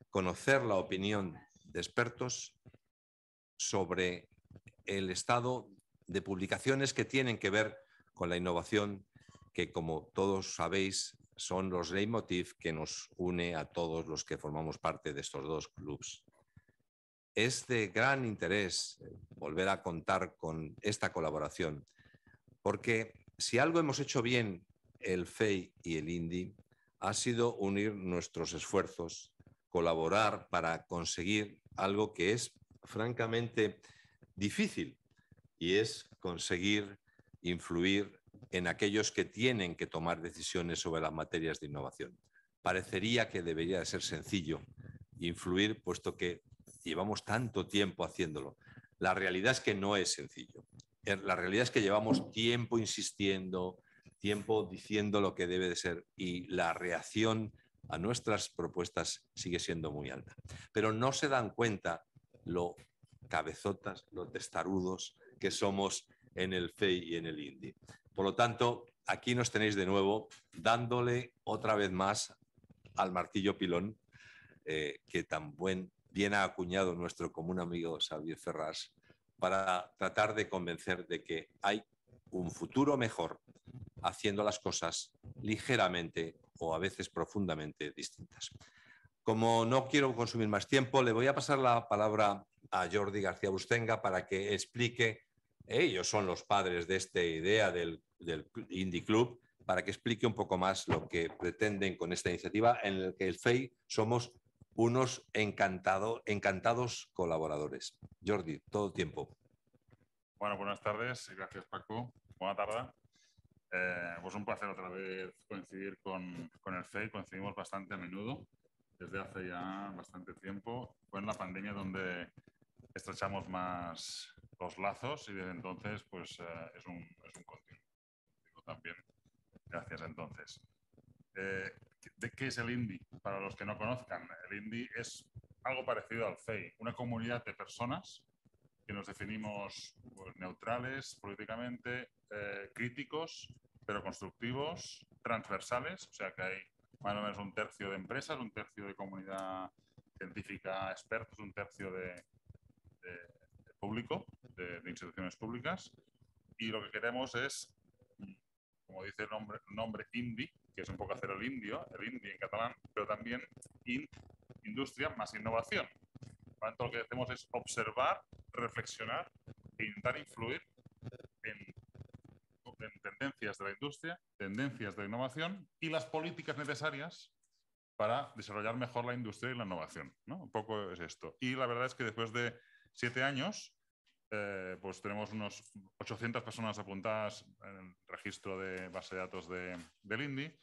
conocer la opinión de expertos sobre el estado de publicaciones que tienen que ver con la innovación, que como todos sabéis son los leitmotiv que nos une a todos los que formamos parte de estos dos clubs. Es de gran interés volver a contar con esta colaboración, porque si algo hemos hecho bien el FEI y el INDI ha sido unir nuestros esfuerzos, colaborar para conseguir algo que es francamente difícil, y es conseguir influir en aquellos que tienen que tomar decisiones sobre las materias de innovación. Parecería que debería de ser sencillo influir, puesto que llevamos tanto tiempo haciéndolo. La realidad es que no es sencillo. La realidad es que llevamos tiempo insistiendo, tiempo diciendo lo que debe de ser, y la reacción a nuestras propuestas sigue siendo muy alta. Pero no se dan cuenta lo cabezotas, los testarudos que somos en el FEI y en el INDI. Por lo tanto, aquí nos tenéis de nuevo dándole otra vez más al martillo pilón que tan bien ha acuñado nuestro común amigo Xavier Ferrás, para tratar de convencer de que hay un futuro mejor haciendo las cosas ligeramente o a veces profundamente distintas. Como no quiero consumir más tiempo, le voy a pasar la palabra a Jordi García Bustenga para que explique, ellos son los padres de esta idea del Indie Club, para que explique un poco más lo que pretenden con esta iniciativa, en la que el FEI somos unos encantados colaboradores. Jordi, todo tiempo. Bueno, buenas tardes y gracias, Paco. Buena tarde. Pues un placer otra vez coincidir con el FEI. Coincidimos bastante a menudo, desde hace ya bastante tiempo. Fue en la pandemia donde estrechamos más los lazos y desde entonces pues es un continuo. Digo también gracias entonces. ¿De qué es el INDI? Para los que no conozcan, el INDI es algo parecido al FEI, una comunidad de personas que nos definimos pues, neutrales políticamente, críticos, pero constructivos, transversales, o sea que hay más o menos un tercio de empresas, un tercio de comunidad científica, expertos, un tercio de público, de instituciones públicas, y lo que queremos es, como dice el nombre INDI, que es un poco hacer el indie en catalán, pero también industria más innovación. Por lo tanto, lo que hacemos es observar, reflexionar e intentar influir en tendencias de la industria, tendencias de la innovación y las políticas necesarias para desarrollar mejor la industria y la innovación, ¿no? Un poco es esto. Y la verdad es que después de 7 años, pues tenemos unos 800 personas apuntadas en el registro de base de datos del INDI,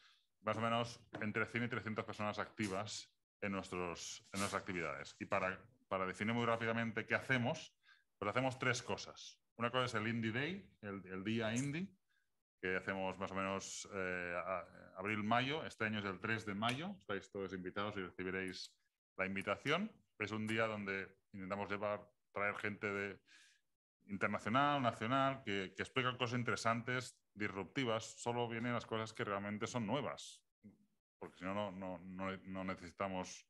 más o menos entre 100 y 300 personas activas en nuestras actividades. Y para definir muy rápidamente qué hacemos, pues hacemos 3 cosas. Una cosa es el Indie Day, el día Indie, que hacemos más o menos abril-mayo. Este año es el 3 de mayo. Estáis todos invitados y recibiréis la invitación. Es un día donde intentamos traer gente internacional, nacional, que explica cosas interesantes, disruptivas. Solo vienen las cosas que realmente son nuevas, porque si no, no necesitamos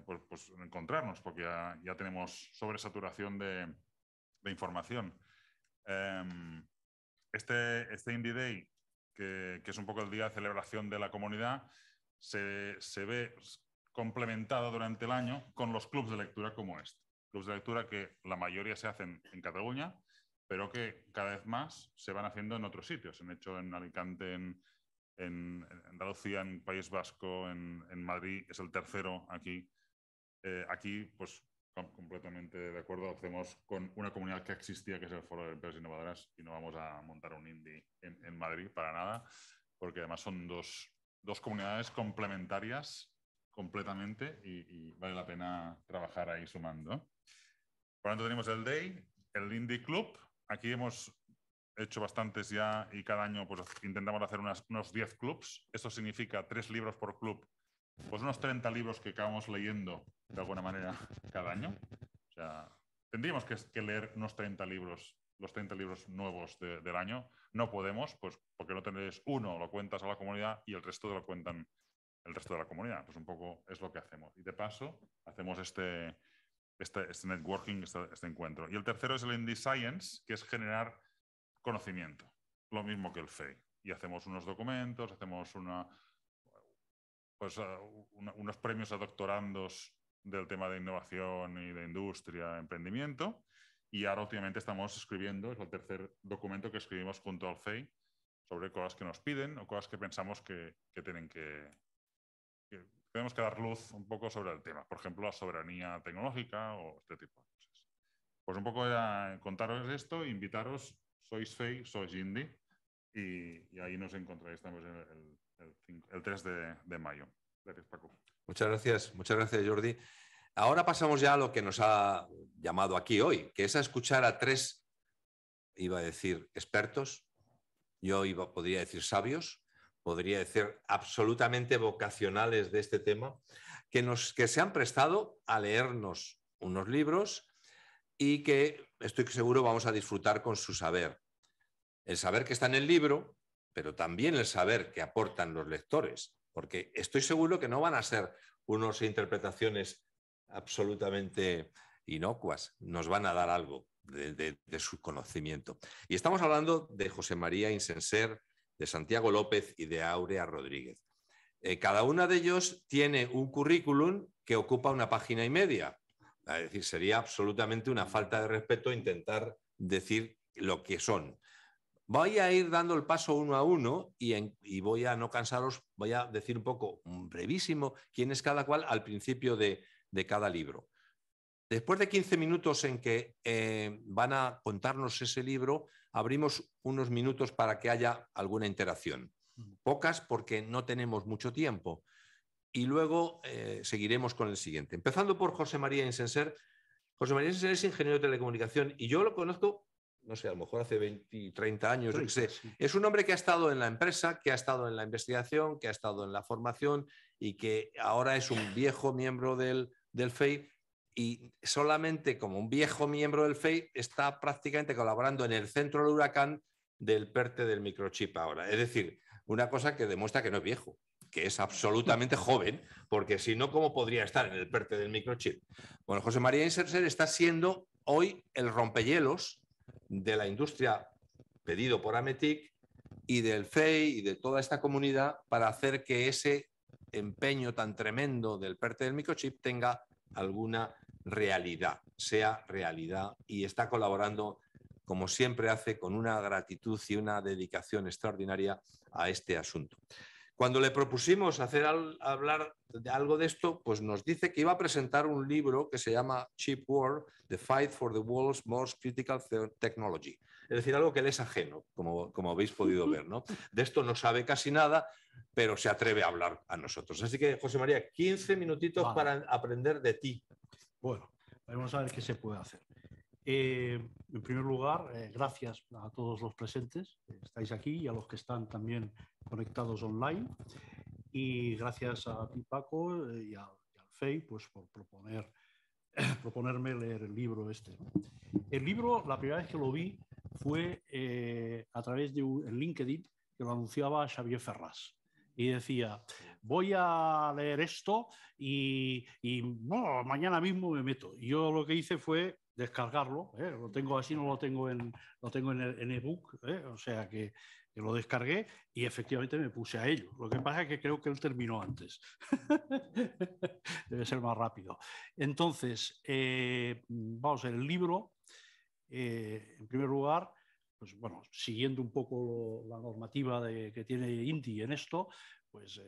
pues encontrarnos, porque ya tenemos sobresaturación de información. Este Indie Day, que es un poco el día de celebración de la comunidad, se ve complementado durante el año con los clubs de lectura como este. Clubs de lectura que la mayoría se hacen en Cataluña, pero que cada vez más se van haciendo en otros sitios. Se han hecho en Alicante, en Andalucía, en País Vasco, en Madrid, es el tercero aquí. Aquí, pues completamente de acuerdo, hacemos con una comunidad que existía, que es el Foro de Empresas Innovadoras, y no vamos a montar un indie en Madrid para nada, porque además son dos comunidades complementarias completamente y vale la pena trabajar ahí sumando. Por lo tanto, tenemos el Day, el Indie Club. Aquí hemos hecho bastantes ya y cada año pues, intentamos hacer unos 10 clubs. Esto significa 3 libros por club, pues unos 30 libros que acabamos leyendo de alguna manera cada año. O sea, tendríamos que leer unos 30 libros, los 30 libros nuevos del año. No podemos, pues porque no tenéis uno, lo cuentas a la comunidad y el resto lo cuentan el resto de la comunidad. Pues un poco es lo que hacemos. Y de paso, hacemos este networking, este encuentro. Y el tercero es el Indie Science, que es generar conocimiento, lo mismo que el FEI. Y hacemos unos documentos, hacemos unos premios a doctorandos del tema de innovación y de industria, emprendimiento. Y ahora últimamente estamos escribiendo, es el tercer documento que escribimos junto al FEI, sobre cosas que nos piden o cosas que pensamos que tenemos que dar luz un poco sobre el tema. Por ejemplo, la soberanía tecnológica o este tipo de cosas. Pues un poco era contaros esto, invitaros, sois FEI, sois Indie, y ahí nos encontráis también el 3 de mayo. Gracias, Paco. Muchas gracias, Jordi. Ahora pasamos ya a lo que nos ha llamado aquí hoy, que es a escuchar a tres, iba a decir, expertos, podría decir sabios, podría decir absolutamente vocacionales de este tema, que se han prestado a leernos unos libros y que estoy seguro vamos a disfrutar con su saber. El saber que está en el libro, pero también el saber que aportan los lectores, porque estoy seguro que no van a ser unas interpretaciones absolutamente inocuas, nos van a dar algo de su conocimiento. Y estamos hablando de José María Insenser, de Santiago López y de Áurea Rodríguez. Cada uno de ellos tiene un currículum que ocupa 1,5 páginas. Es decir, sería absolutamente una falta de respeto intentar decir lo que son. Voy a ir dando el paso uno a uno y voy a no cansaros, voy a decir un poco brevísimo quién es cada cual al principio de cada libro. Después de 15 minutos en que van a contarnos ese libro, abrimos unos minutos para que haya alguna interacción. Pocas porque no tenemos mucho tiempo. Y luego seguiremos con el siguiente. Empezando por José María Insenser. José María Insenser es ingeniero de telecomunicación y yo lo conozco, no sé, a lo mejor hace 20, 30 años, 30, yo qué sé. Sí. Es un hombre que ha estado en la empresa, que ha estado en la investigación, que ha estado en la formación y que ahora es un viejo miembro del FEI, y solamente como un viejo miembro del FEI está prácticamente colaborando en el centro del huracán del PERTE del microchip ahora. Es decir, una cosa que demuestra que no es viejo, que es absolutamente joven, porque si no, ¿cómo podría estar en el PERTE del microchip? Bueno, José María Insenser está siendo hoy el rompehielos de la industria pedido por Ametic y del FEI y de toda esta comunidad para hacer que ese empeño tan tremendo del PERTE del microchip tenga alguna realidad, sea realidad, y está colaborando, como siempre hace, con una gratitud y una dedicación extraordinaria a este asunto. Cuando le propusimos hablar de algo de esto, pues nos dice que iba a presentar un libro que se llama Chip War, The Fight for the World's Most Critical Technology. Es decir, algo que le es ajeno, como habéis podido ver, ¿no? De esto no sabe casi nada, pero se atreve a hablar a nosotros. Así que, José María, 15 minutitos para aprender de ti. Bueno, vamos a ver qué se puede hacer. En primer lugar, gracias a todos los presentes que estáis aquí y a los que están también conectados online. Y gracias a ti, Paco, y al FEI, pues, por proponerme leer el libro este. El libro, la primera vez que lo vi fue a través de en LinkedIn, que lo anunciaba Xavier Ferrás. Y decía, voy a leer esto y bueno, mañana mismo me meto. Y yo lo que hice fue descargarlo, lo tengo así, no lo tengo en ebook, o sea que lo descargué y efectivamente me puse a ello. Lo que pasa es que creo que él terminó antes. Debe ser más rápido. Entonces, vamos a ver, el libro, en primer lugar, pues bueno, siguiendo un poco la normativa que tiene INTI en esto, pues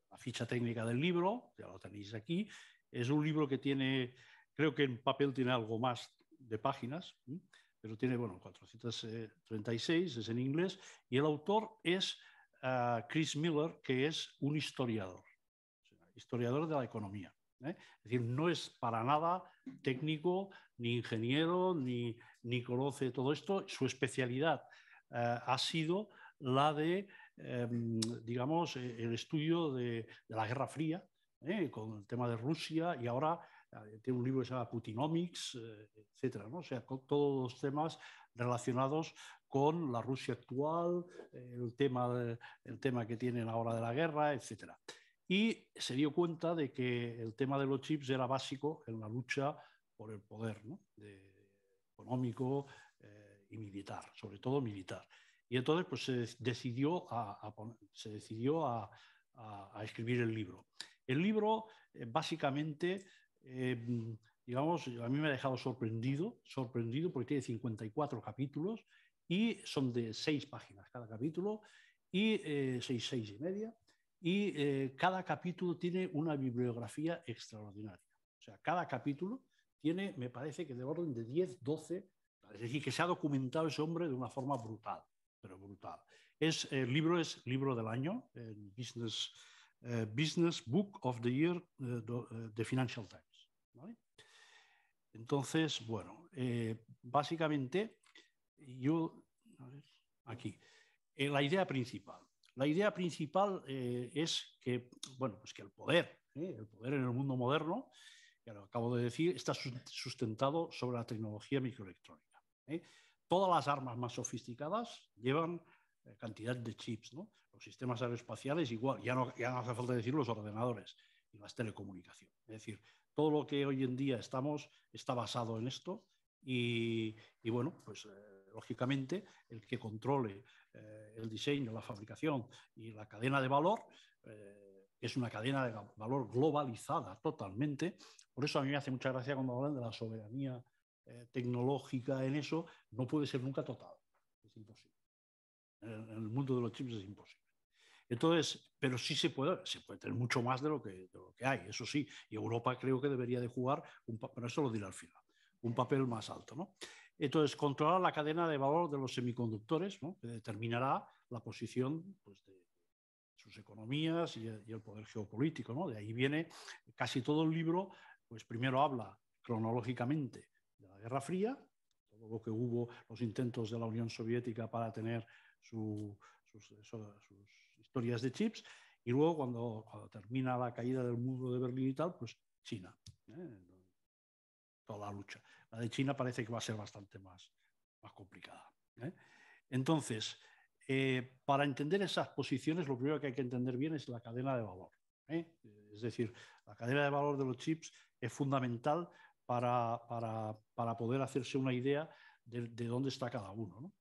la ficha técnica del libro, ya lo tenéis aquí, es un libro que tiene, creo que en papel tiene algo más de páginas, pero tiene, bueno, 436, es en inglés, y el autor es Chris Miller, que es un historiador de la economía. Es decir, no es para nada técnico, ni ingeniero, ni conoce todo esto. Su especialidad ha sido la de, digamos, el estudio de la Guerra Fría, con el tema de Rusia, y ahora tiene un libro que se llama Putinomics, etcétera, ¿no? O sea, con todos los temas relacionados con la Rusia actual, el tema que tienen ahora de la guerra, etcétera. y se dio cuenta de que el tema de los chips era básico en la lucha por el poder, ¿no? Económico y militar, sobre todo militar. Y entonces pues, se decidió a escribir el libro. El libro, básicamente, digamos, a mí me ha dejado sorprendido porque tiene 54 capítulos y son de 6 páginas cada capítulo y 6 y media. Y cada capítulo tiene una bibliografía extraordinaria. O sea, cada capítulo tiene, me parece que de orden de 10, 12, es decir, que se ha documentado ese hombre de una forma brutal, pero brutal. El libro es libro del año, el Business Book of the Year de Financial Times, ¿vale? Entonces, bueno, básicamente, aquí, la idea principal. La idea principal es que, bueno, pues que el poder en el mundo moderno, ya lo acabo de decir, está sustentado sobre la tecnología microelectrónica. Todas las armas más sofisticadas llevan cantidad de chips, ¿no? Los sistemas aeroespaciales igual, ya no hace falta decir los ordenadores y las telecomunicaciones. Es decir, todo lo que hoy en día está basado en esto y bueno, pues lógicamente el que controle el diseño, la fabricación y la cadena de valor, es una cadena de valor globalizada totalmente. Por eso a mí me hace mucha gracia cuando hablan de la soberanía tecnológica en eso. No puede ser nunca total, es imposible. En el mundo de los chips es imposible. Entonces, pero sí se puede tener mucho más de lo que hay, eso sí. Y Europa creo que debería de jugar, pero eso lo diré al final, un papel más alto, ¿no? Entonces, controlar la cadena de valor de los semiconductores, ¿no? Que determinará la posición, pues, de sus economías y el poder geopolítico, ¿no? De ahí viene casi todo el libro, pues primero habla cronológicamente de la Guerra Fría, todo lo que hubo, los intentos de la Unión Soviética para tener sus historias de chips, y luego cuando termina la caída del muro de Berlín y tal, pues China, toda la lucha. La de China parece que va a ser bastante más complicada. Entonces, para entender esas posiciones, lo primero que hay que entender bien es la cadena de valor. Es decir, la cadena de valor de los chips es fundamental para poder hacerse una idea de dónde está cada uno, ¿no?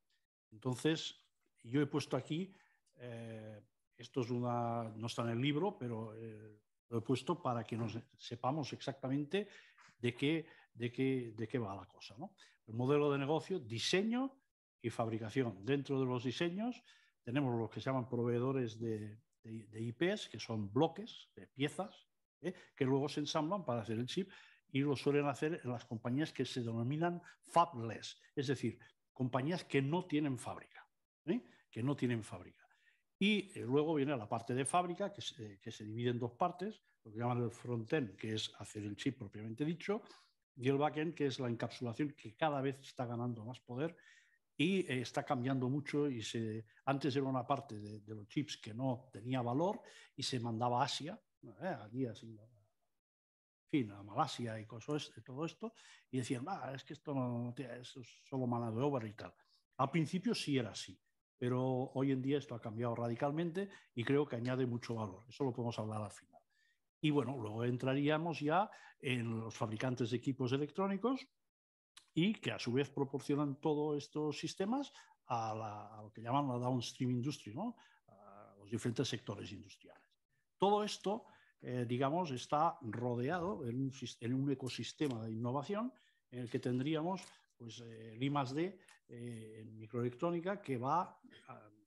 Entonces, yo he puesto aquí, esto es no está en el libro, pero lo he puesto para que nos sepamos exactamente de qué va la cosa, ¿no? El modelo de negocio, diseño y fabricación. Dentro de los diseños tenemos los que se llaman proveedores de IPs, que son bloques de piezas, que luego se ensamblan para hacer el chip, y lo suelen hacer en las compañías que se denominan fabless, es decir, compañías que no tienen fábrica, que no tienen fábrica. Y luego viene la parte de fábrica, que se divide en dos partes, lo que llaman el front-end, que es hacer el chip propiamente dicho, y el back-end, que es la encapsulación, que cada vez está ganando más poder y está cambiando mucho. Y antes era una parte de los chips que no tenía valor y se mandaba a Asia, allí así, a Malasia y cosas, todo esto, y decían, es que esto no es solo mano de obra y tal. Al principio sí era así, pero hoy en día esto ha cambiado radicalmente y creo que añade mucho valor. Eso lo podemos hablar al final. Y bueno, luego entraríamos ya en los fabricantes de equipos electrónicos y que a su vez proporcionan todos estos sistemas a lo que llaman la downstream industry, ¿no? A los diferentes sectores industriales. Todo esto, digamos, está rodeado en un ecosistema de innovación en el que tendríamos pues, el I+D en microelectrónica, que va,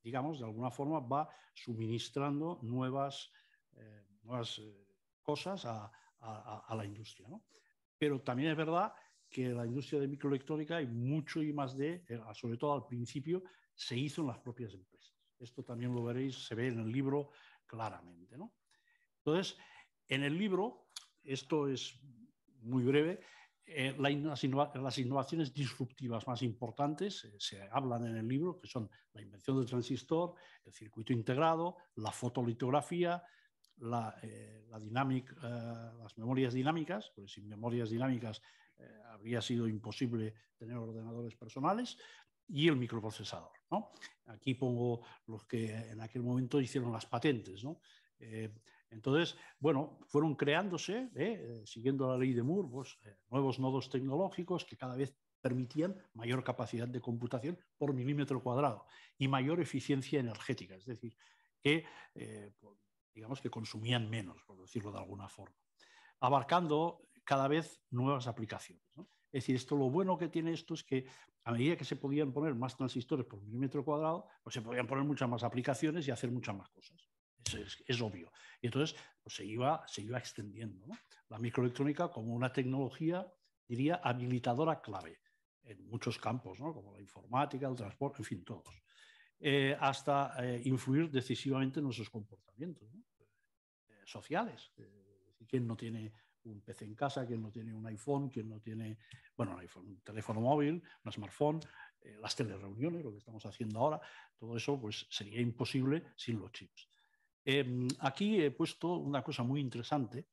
digamos, de alguna forma va suministrando nuevas cosas a la industria, ¿no? Pero también es verdad que la industria de microelectrónica hay mucho I+D, sobre todo al principio, se hizo en las propias empresas. Esto también lo veréis, se ve en el libro claramente, ¿no? Entonces, en el libro, esto es muy breve, las innovaciones disruptivas más importantes se hablan en el libro, que son la invención del transistor, el circuito integrado, la fotolitografía, las memorias dinámicas, porque sin memorias dinámicas habría sido imposible tener ordenadores personales, y el microprocesador, ¿no? Aquí pongo los que en aquel momento hicieron las patentes, ¿no? Entonces, bueno, fueron creándose, siguiendo la ley de Moore, pues, nuevos nodos tecnológicos que cada vez permitían mayor capacidad de computación por milímetro cuadrado y mayor eficiencia energética, es decir, que digamos que consumían menos, por decirlo de alguna forma, abarcando cada vez nuevas aplicaciones, ¿no? Es decir, esto, lo bueno que tiene esto es que a medida que se podían poner más transistores por milímetro cuadrado, pues se podían poner muchas más aplicaciones y hacer muchas más cosas. Es obvio. Y entonces pues se iba extendiendo, ¿no? La microelectrónica como una tecnología, diría, habilitadora clave en muchos campos, ¿no? Como la informática, el transporte, en fin, todos. Hasta influir decisivamente en nuestros comportamientos, ¿no? Sociales. ¿Quién no tiene un PC en casa? ¿Quién no tiene un iPhone? ¿Quién no tiene, bueno, un iPhone, un teléfono móvil, un smartphone? Las telereuniones, lo que estamos haciendo ahora, todo eso pues sería imposible sin los chips. Aquí he puesto una cosa muy interesante,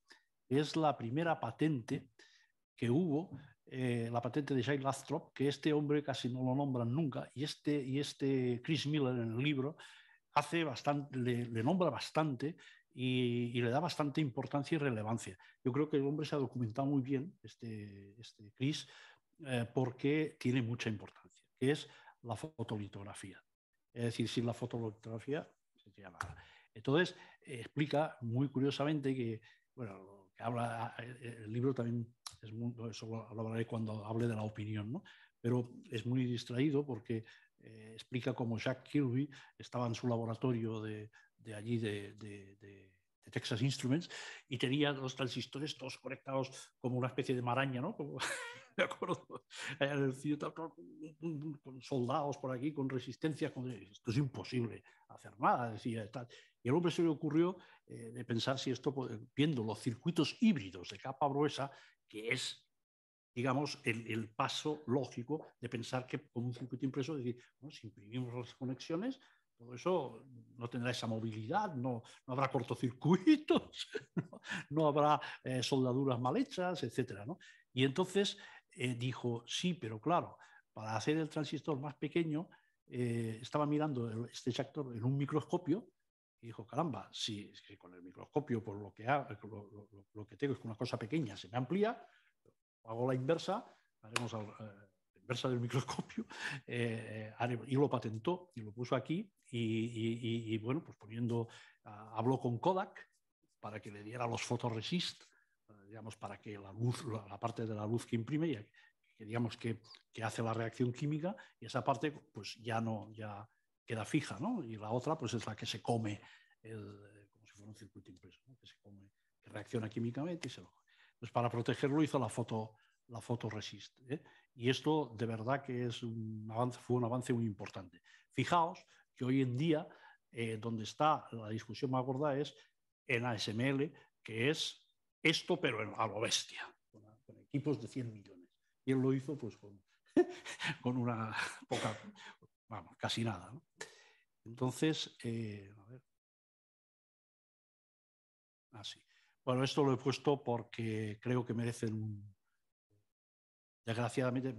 que es la primera patente que hubo, la patente de Jay Lathrop, que este hombre casi no lo nombran nunca, y este Chris Miller en el libro hace bastante, le nombra bastante y le da bastante importancia y relevancia. Yo creo que el hombre se ha documentado muy bien, este Chris, porque tiene mucha importancia, que es la fotolitografía. Es decir, sin la fotolitografía no sería nada. Entonces, explica muy curiosamente que, bueno, que habla, el libro también es muy, eso lo hablaré cuando hable de la opinión, ¿no? Pero es muy distraído porque explica cómo Jack Kirby estaba en su laboratorio de allí de Texas Instruments y tenía los transistores todos conectados como una especie de maraña, ¿no? Como, me acuerdo, con soldados por aquí, con resistencia, esto es imposible hacer nada, decía, tal. Y al hombre se le ocurrió de pensar si esto, viendo los circuitos híbridos de capa gruesa, que es, digamos, el paso lógico de pensar que con un circuito impreso, decir, bueno, si imprimimos las conexiones, todo eso no tendrá esa movilidad, no habrá cortocircuitos, no habrá soldaduras mal hechas, etcétera, ¿no? Y entonces dijo, sí, pero claro, para hacer el transistor más pequeño, estaba mirando este reactor en un microscopio y dijo, caramba, si con el microscopio por lo que tengo es que una cosa pequeña se me amplía, hago la inversa, haremos la inversa del microscopio, y lo patentó y lo puso aquí y bueno, pues poniendo, habló con Kodak para que le diera los photoresist, digamos, para que la luz, la parte de la luz que imprime, que digamos que hace la reacción química, y esa parte pues ya queda fija, ¿no? Y la otra pues es la que se come, como si fuera un circuito impreso, ¿no? Que se come, que reacciona químicamente y se lo... Pues para protegerlo hizo la fotoresist, ¿eh? Y esto de verdad que es fue un avance muy importante. Fijaos que hoy en día, donde está la discusión más gorda es en ASML, que es esto, pero a lo bestia, con equipos de 100 millones. Y él lo hizo pues con una poca, vamos, casi nada, ¿no? Entonces, a ver. Así. Bueno, esto lo he puesto porque creo que merecen Desgraciadamente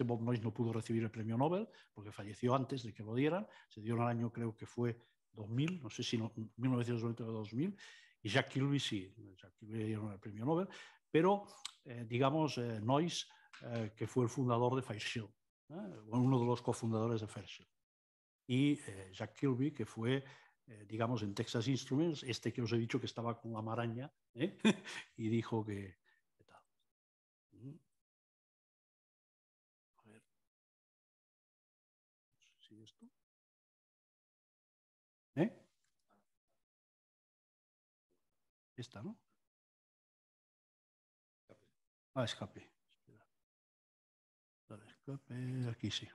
Bob Noyce no pudo recibir el premio Nobel porque falleció antes de que lo dieran. Se dio en el año, creo que fue 2000, no sé si 1990 o 2000, y Jack Kilby sí, Jack Kilby le dieron el premio Nobel, pero digamos Noyce, que fue el fundador de Fairchild, uno de los cofundadores de Fairchild, y Jack Kilby, que fue, digamos, en Texas Instruments, este que os he dicho que estaba con la maraña, y dijo que tal. ¿Sí esto? Esta, ¿no? Escape. Dale, escape, aquí sí.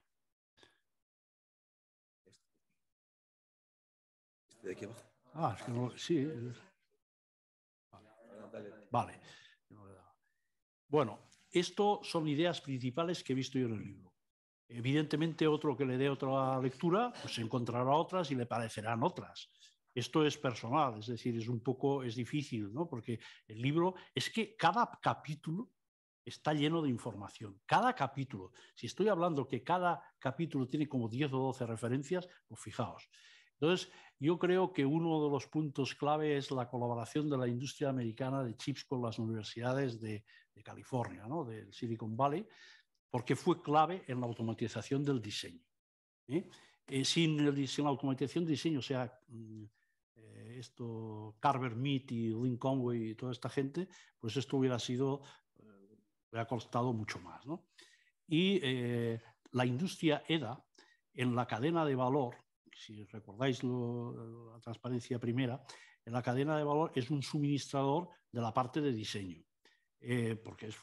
¿De aquí abajo? Es que no, sí. Vale. Bueno, esto son ideas principales que he visto yo en el libro. Evidentemente, otro que le dé otra lectura, pues encontrará otras y le parecerán otras. Esto es personal, es decir, es difícil, ¿no? Porque el libro, es que cada capítulo está lleno de información. Cada capítulo. Si estoy hablando que cada capítulo tiene como 10 o 12 referencias, pues fijaos. Entonces, yo creo que uno de los puntos clave es la colaboración de la industria americana de chips con las universidades de California, ¿no? Del Silicon Valley, porque fue clave en la automatización del diseño. Sin la automatización del diseño, o sea, Carver Mead y Lynn Conway y toda esta gente, pues esto hubiera costado mucho más, ¿no? Y la industria EDA, en la cadena de valor, si recordáis la transparencia primera, en la cadena de valor es un suministrador de la parte de diseño, porque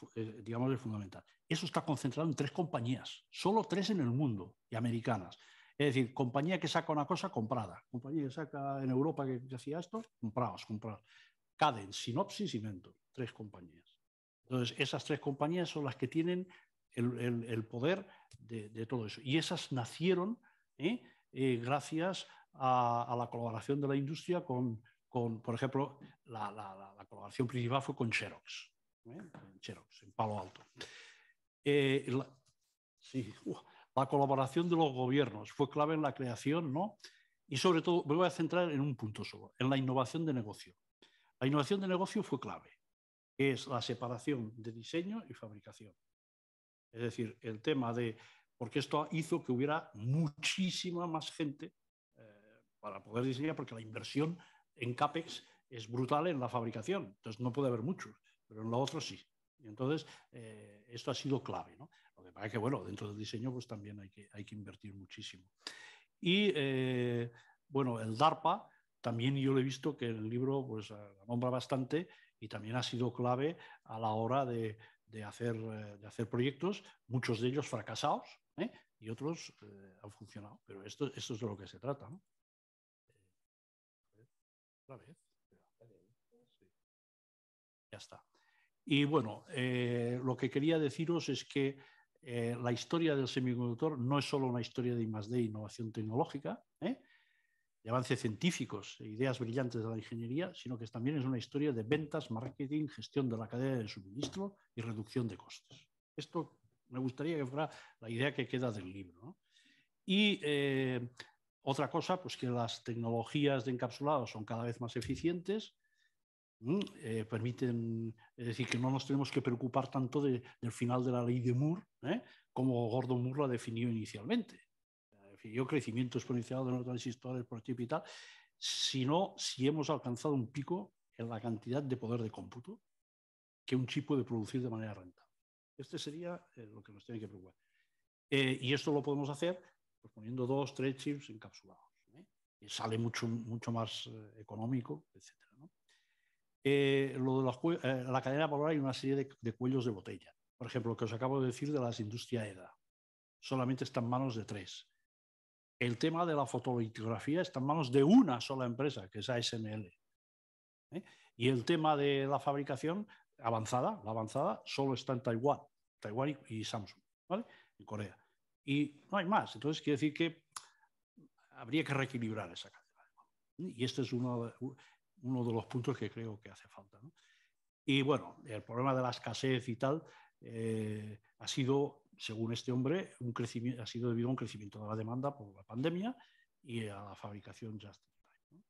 digamos, es fundamental. Eso está concentrado en 3 compañías, solo 3 en el mundo, y americanas. Es decir, compañía que saca una cosa, comprada. Compañía que saca en Europa que hacía esto, comprados. Cadence, Synopsys y Mentor, 3 compañías. Entonces, esas 3 compañías son las que tienen el poder de todo eso. Y esas nacieron gracias a la colaboración de la industria con por ejemplo, la colaboración principal fue con Xerox, en Palo Alto. La colaboración de los gobiernos fue clave en la creación, ¿no? Y sobre todo, me voy a centrar en un punto solo, en la innovación de negocio. La innovación de negocio fue clave, que es la separación de diseño y fabricación. Es decir, el tema de... Porque esto hizo que hubiera muchísima más gente para poder diseñar, porque la inversión en CAPEX es brutal en la fabricación. Entonces no puede haber muchos, pero en lo otro sí. Y entonces esto ha sido clave, ¿no? Lo que pasa es que, bueno, dentro del diseño pues también hay que invertir muchísimo. Y, bueno, el DARPA, también yo lo he visto que el libro pues la nombra bastante y también ha sido clave a la hora de hacer proyectos, muchos de ellos fracasados, y otros han funcionado. Pero esto es de lo que se trata, ¿no? Otra vez. Sí. Ya está. Y bueno, lo que quería deciros es que la historia del semiconductor no es solo una historia de I+D, innovación tecnológica, de avances científicos e ideas brillantes de la ingeniería, sino que también es una historia de ventas, marketing, gestión de la cadena de suministro y reducción de costes. Esto me gustaría que fuera la idea que queda del libro, ¿no? Y otra cosa, pues que las tecnologías de encapsulado son cada vez más eficientes, permiten, es decir, que no nos tenemos que preocupar tanto del final de la ley de Moore, como Gordon Moore la definió inicialmente. Definió crecimiento exponencial de los transistores por chip y tal, sino si hemos alcanzado un pico en la cantidad de poder de cómputo que un chip puede producir de manera rentable. Este sería lo que nos tiene que preocupar. Y esto lo podemos hacer pues, poniendo 2 o 3 chips encapsulados. Y sale mucho más económico, etc. ¿no? Lo de la cadena de valor hay una serie de cuellos de botella. Por ejemplo, lo que os acabo de decir de las industrias EDA. Solamente está en manos de 3. El tema de la fotolitografía está en manos de una sola empresa, que es ASML. Y el tema de la fabricación avanzada, la avanzada, solo está en Taiwán y Samsung, ¿vale? En Corea. Y no hay más. Entonces, quiere decir que habría que reequilibrar esa cadena. Y este es uno de los puntos que creo que hace falta, ¿no? Y bueno, el problema de la escasez y tal ha sido, según este hombre, ha sido debido a un crecimiento de la demanda por la pandemia y a la fabricación just in time, ¿no?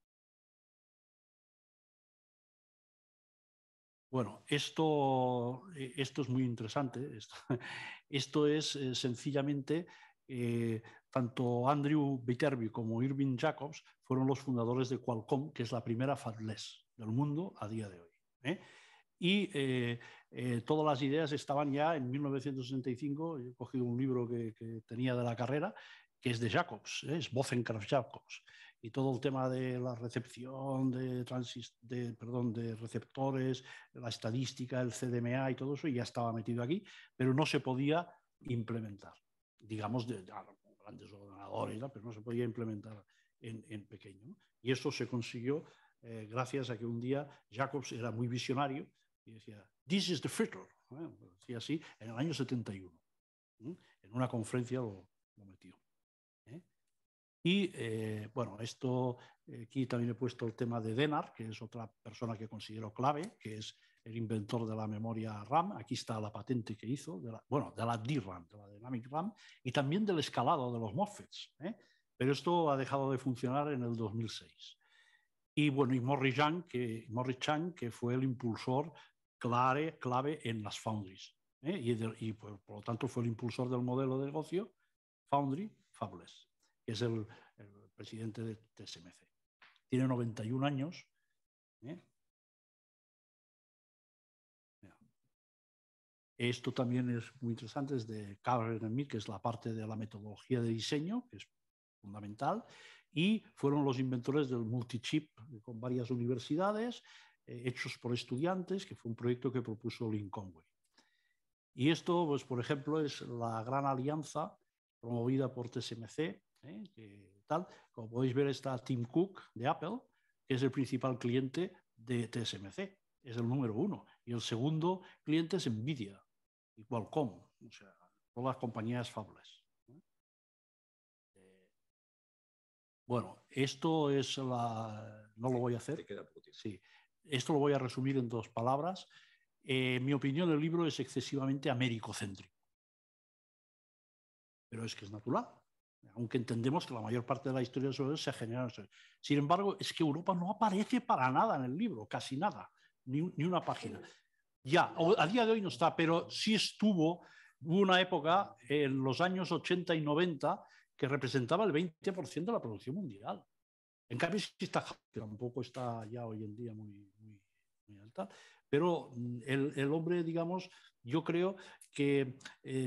Bueno, esto es muy interesante. Esto es sencillamente, tanto Andrew Viterbi como Irving Jacobs fueron los fundadores de Qualcomm, que es la primera fabless del mundo a día de hoy. Y todas las ideas estaban ya en 1965. He cogido un libro que tenía de la carrera, que es de Jacobs, es Bothenkopf-Jacobs. Y todo el tema de la recepción de receptores, la estadística, el CDMA y todo eso ya estaba metido aquí, pero no se podía implementar. Digamos, con grandes ordenadores, pero no se podía implementar en pequeño, ¿no? Y eso se consiguió gracias a que un día Jacobs era muy visionario y decía, "This is the future". Bueno, decía así en el año 71. En una conferencia lo metió. Y bueno, esto aquí también he puesto el tema de Dennard, que es otra persona que considero clave, que es el inventor de la memoria RAM. Aquí está la patente que hizo, de la DRAM, de la Dynamic RAM, y también del escalado de los MOSFETs. Pero esto ha dejado de funcionar en el 2006. Y bueno, y Morris Chang, que fue el impulsor clave en las foundries. Y por lo tanto fue el impulsor del modelo de negocio Foundry Fabless, que es el presidente de TSMC. Tiene 91 años. Esto también es muy interesante, es de Carl Emmett, que es la parte de la metodología de diseño, que es fundamental, y fueron los inventores del multichip con varias universidades, hechos por estudiantes, que fue un proyecto que propuso Lynn Conway. Y esto, pues, por ejemplo, es la gran alianza promovida por TSMC, que tal. Como podéis ver, está Tim Cook de Apple, que es el principal cliente de TSMC, es el número 1. Y el segundo cliente es Nvidia y Qualcomm, o sea, todas las compañías fabless. Bueno, esto es la... No lo voy a hacer. Sí. Esto lo voy a resumir en 2 palabras. En mi opinión, el libro es excesivamente americocéntrico. Pero es que es natural. Aunque entendemos que la mayor parte de la historia de Soros se ha generado. Sin embargo, es que Europa no aparece para nada en el libro, casi nada, ni una página. Ya, a día de hoy no está, pero sí hubo una época en los años 80 y 90 que representaba el 20% de la producción mundial. En cambio, sí está, que tampoco está ya hoy en día muy alta, pero el hombre, digamos, yo creo que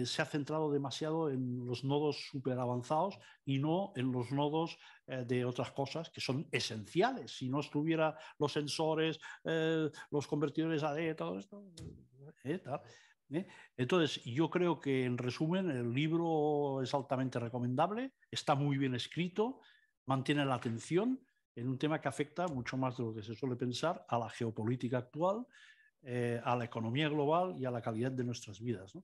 se ha centrado demasiado en los nodos súper avanzados y no en los nodos de otras cosas que son esenciales. Si no estuviera los sensores, los convertidores AD, todo esto, tal. Entonces, yo creo que, en resumen, el libro es altamente recomendable, está muy bien escrito, mantiene la atención en un tema que afecta mucho más de lo que se suele pensar a la geopolítica actual, a la economía global y a la calidad de nuestras vidas, ¿no?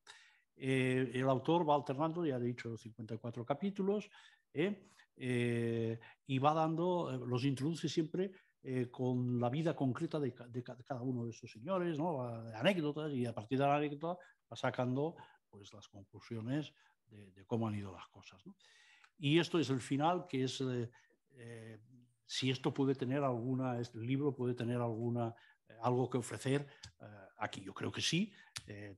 El autor va alternando, ya he dicho, 54 capítulos, y va dando, los introduce siempre con la vida concreta de cada uno de esos señores, ¿no? Anécdotas, y a partir de la anécdota va sacando, pues, las conclusiones de cómo han ido las cosas, ¿no? Y esto es el final, que es si esto puede tener alguna, este libro puede tener alguna, algo que ofrecer aquí. Yo creo que sí,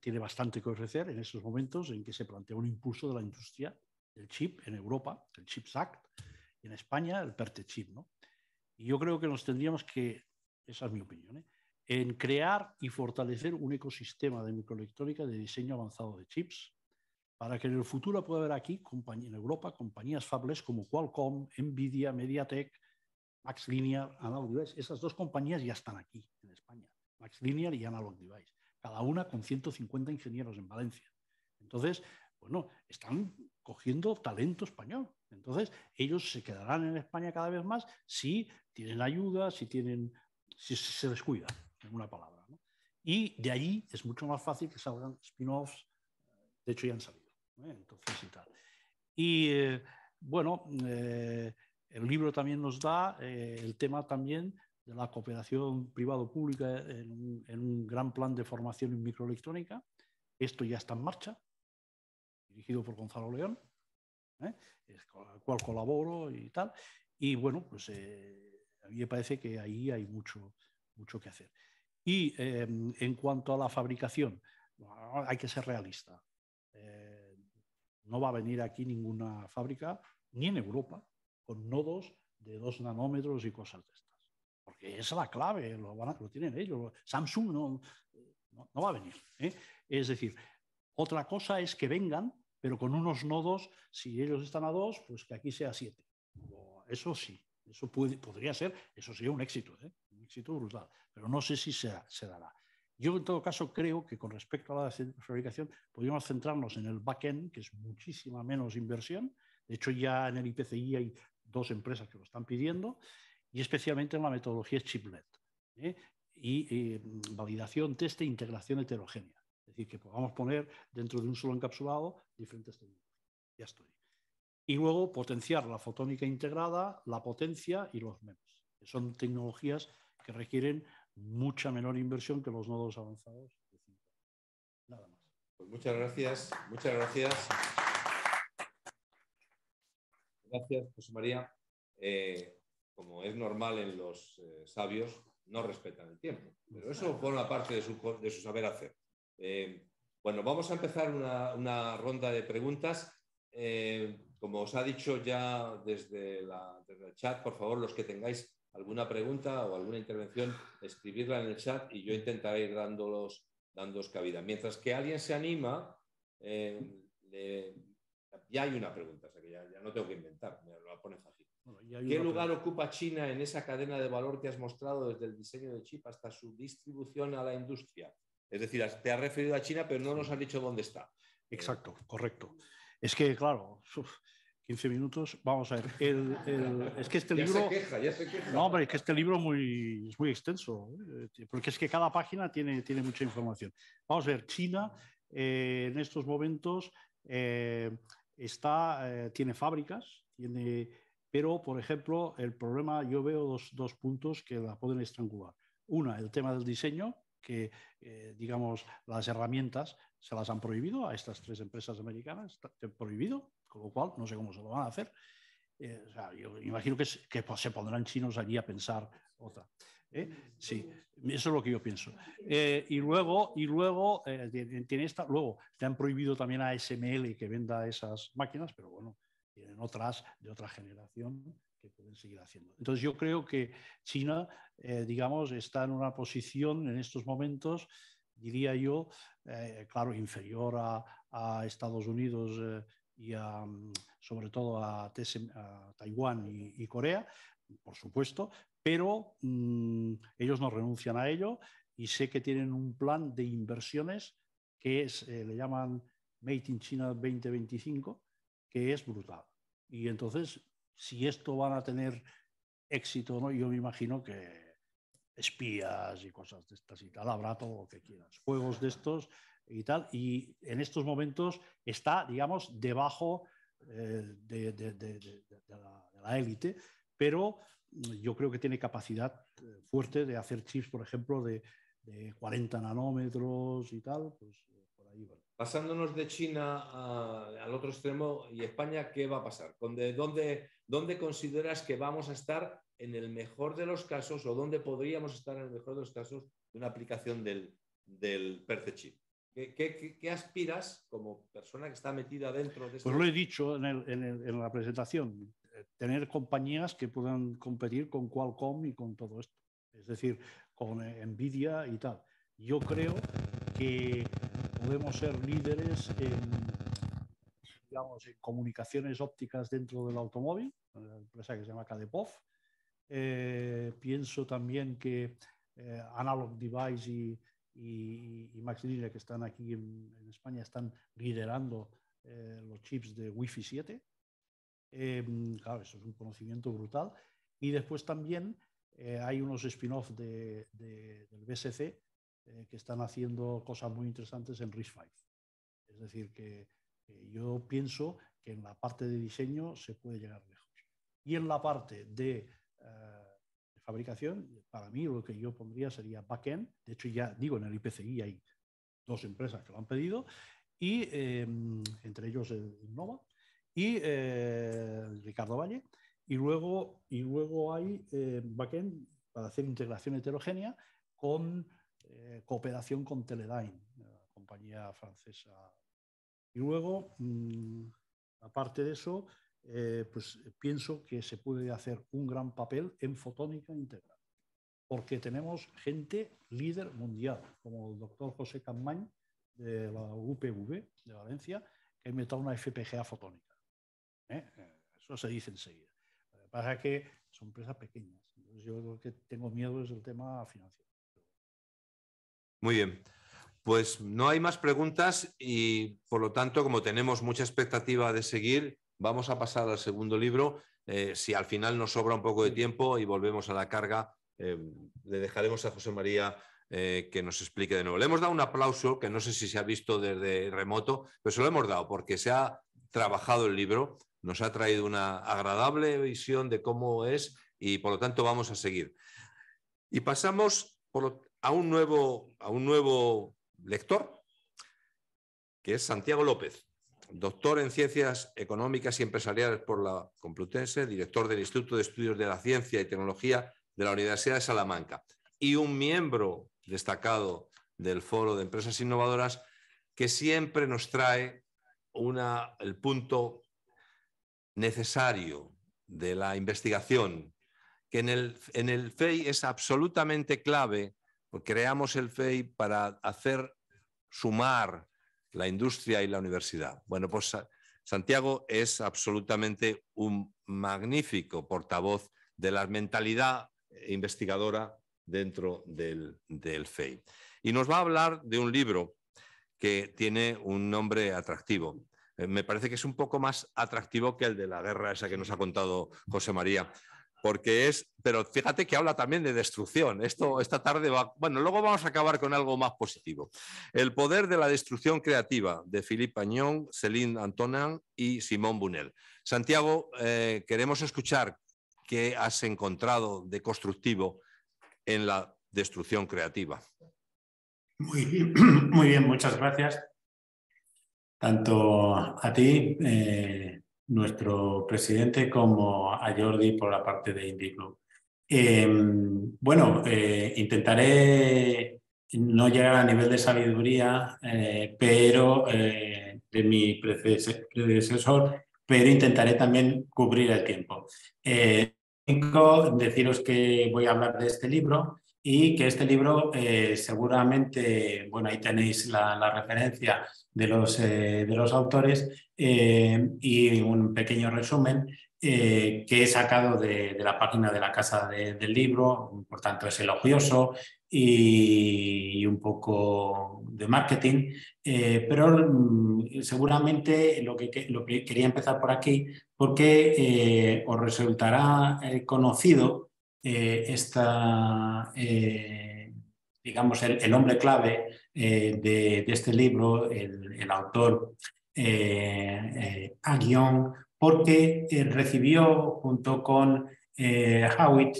tiene bastante que ofrecer en estos momentos en que se plantea un impulso de la industria del chip en Europa, el Chips Act, y en España el PERTE Chip, ¿no? Y yo creo que nos tendríamos que, esa es mi opinión, en crear y fortalecer un ecosistema de microelectrónica de diseño avanzado de chips, para que en el futuro pueda haber aquí, en Europa, compañías fabless como Qualcomm, Nvidia, MediaTek, MaxLinear, Analog Device. Esas 2 compañías ya están aquí en España, MaxLinear y Analog Device, cada una con 150 ingenieros en Valencia. Entonces, bueno, están cogiendo talento español. Entonces, ellos se quedarán en España cada vez más si tienen ayuda, si se les cuida, en una palabra, ¿no? Y de allí es mucho más fácil que salgan spin-offs. De hecho, ya han salido. Entonces, y tal. Y bueno, el libro también nos da el tema también de la cooperación privado-pública en un gran plan de formación en microelectrónica. Esto ya está en marcha, dirigido por Gonzalo León, con el cual colaboro y tal. Y bueno, pues a mí me parece que ahí hay mucho que hacer. Y en cuanto a la fabricación, hay que ser realista. No va a venir aquí ninguna fábrica, ni en Europa, con nodos de 2 nanómetros y cosas de estas. Porque esa es la clave, lo tienen ellos. Samsung no va a venir. Es decir, otra cosa es que vengan, pero con unos nodos, si ellos están a 2, pues que aquí sea 7. Eso sí, eso podría ser, eso sería un éxito brutal, pero no sé si se dará. Yo, en todo caso, creo que con respecto a la fabricación podríamos centrarnos en el back-end, que es muchísima menos inversión. De hecho, ya en el IPCI hay 2 empresas que lo están pidiendo, y especialmente en la metodología chiplet, y validación, test e integración heterogénea. Es decir, que podamos poner dentro de un solo encapsulado diferentes tecnologías. Ya estoy. Y luego potenciar la fotónica integrada, la potencia y los MEMS, que son tecnologías que requieren mucha menor inversión que los nodos avanzados. Nada más. Pues muchas gracias. Muchas gracias. Gracias, José María. Como es normal en los sabios, no respetan el tiempo, pero eso forma parte de su saber hacer. Bueno, vamos a empezar una ronda de preguntas. Como os ha dicho ya desde el chat, por favor, los que tengáis alguna pregunta o alguna intervención, escribirla en el chat y yo intentaré ir dándoos cabida. Mientras que alguien se anima, ya hay una pregunta, o sea que ya no tengo que inventar, me lo pone fácil. Bueno, ¿qué lugar ocupa China en esa cadena de valor que has mostrado desde el diseño del chip hasta su distribución a la industria? Es decir, te has referido a China, pero no nos has dicho dónde está. Exacto, correcto. Es que, claro, 15 minutos, vamos a ver. Es que este libro... Ya se queja. No, hombre, es que este libro es muy extenso, porque es que cada página tiene mucha información. Vamos a ver, China en estos momentos tiene fábricas, pero, por ejemplo, el problema, yo veo dos puntos que la pueden estrangular. Una, el tema del diseño, que, digamos, las herramientas se las han prohibido a estas 3 empresas americanas, está prohibido, con lo cual no sé cómo se lo van a hacer. O sea, yo imagino que se pondrán chinos allí a pensar otra. Sí, eso es lo que yo pienso. Y luego te han prohibido también a ASML que venda esas máquinas, pero bueno, tienen otras de otra generación que pueden seguir haciendo. Entonces yo creo que China, digamos, está en una posición en estos momentos, diría yo, claro, inferior a Estados Unidos y sobre todo a Taiwán y Corea, por supuesto, pero ellos no renuncian a ello y sé que tienen un plan de inversiones que le llaman Made in China 2025, que es brutal. Y entonces, si esto van a tener éxito, ¿no? Yo me imagino que espías y cosas de estas y tal, habrá todo lo que quieras, juegos de estos y tal, y en estos momentos está, digamos, debajo de la élite, pero yo creo que tiene capacidad fuerte de hacer chips, por ejemplo, de 40 nanómetros y tal, pues por ahí va. Pasándonos de China al otro extremo y España, ¿qué va a pasar? ¿Dónde consideras que vamos a estar en el mejor de los casos o dónde podríamos estar en el mejor de los casos de una aplicación del PERTE chip? ¿Qué aspiras como persona que está metida dentro de esto? Pues lo he dicho en la presentación, tener compañías que puedan competir con Qualcomm y con todo esto, es decir, con Nvidia y tal. Yo creo que podemos ser líderes digamos, en comunicaciones ópticas dentro del automóvil, una empresa que se llama Kadepov. Pienso también que Analog Device y MaxLinear, que están aquí en España, están liderando los chips de Wi-Fi 7. Claro, eso es un conocimiento brutal. Y después también hay unos spin-off del BSC que están haciendo cosas muy interesantes en RISC-V. Es decir, que yo pienso que en la parte de diseño se puede llegar lejos. Y en la parte de fabricación, para mí lo que yo pondría sería backend. De hecho, ya digo, en el IPCI hay 2 empresas que lo han pedido, y entre ellos Innova y Ricardo Valle. Y luego hay backend para hacer integración heterogénea con cooperación con Teledyne, la compañía francesa. Y luego, aparte de eso, pues pienso que se puede hacer un gran papel en fotónica integral, porque tenemos gente líder mundial, como el doctor José Campmany de la UPV de Valencia, que ha inventado una FPGA fotónica. Eso se dice enseguida. Lo que pasa es que son empresas pequeñas. Entonces yo lo que tengo miedo es el tema financiero. Muy bien. Pues no hay más preguntas y, por lo tanto, como tenemos mucha expectativa de seguir, vamos a pasar al segundo libro. Si al final nos sobra un poco de tiempo y volvemos a la carga, le dejaremos a José María que nos explique de nuevo. Le hemos dado un aplauso, que no sé si se ha visto desde remoto, pero se lo hemos dado porque se ha trabajado el libro, nos ha traído una agradable visión de cómo es y, por lo tanto, vamos a seguir. Y pasamos a un nuevo lector, que es Santiago López. doctor en Ciencias Económicas y Empresariales por la Complutense, director del Instituto de Estudios de la Ciencia y Tecnología de la Universidad de Salamanca y un miembro destacado del Foro de Empresas Innovadoras que siempre nos trae el punto necesario de la investigación, que en el FEI es absolutamente clave, porque creamos el FEI para hacer sumar la industria y la universidad. Bueno, pues Santiago es absolutamente un magnífico portavoz de la mentalidad investigadora dentro del FEI. Y nos va a hablar de un libro que tiene un nombre atractivo. Me parece que es un poco más atractivo que el de la guerra esa que nos ha contado José María, porque pero fíjate que habla también de destrucción. Esta tarde bueno, luego vamos a acabar con algo más positivo. El poder de la destrucción creativa, de Philippe Agnon, Céline Antonin y Simone Bunel. Santiago, queremos escuchar qué has encontrado de constructivo en la destrucción creativa. Muy bien, muchas gracias. Tanto a ti, nuestro presidente, como a Jordi por la parte de Indie Club. Intentaré no llegar a nivel de sabiduría, pero de mi predecesor, pero intentaré también cubrir el tiempo. Deciros que voy a hablar de este libro y que este libro seguramente, bueno, ahí tenéis la referencia de los autores y un pequeño resumen que he sacado de la página de la Casa del Libro, por tanto es elogioso y un poco de marketing, pero seguramente lo que quería empezar por aquí porque os resultará conocido digamos, el hombre clave de este libro, el autor Agnon, porque recibió junto con Hewitt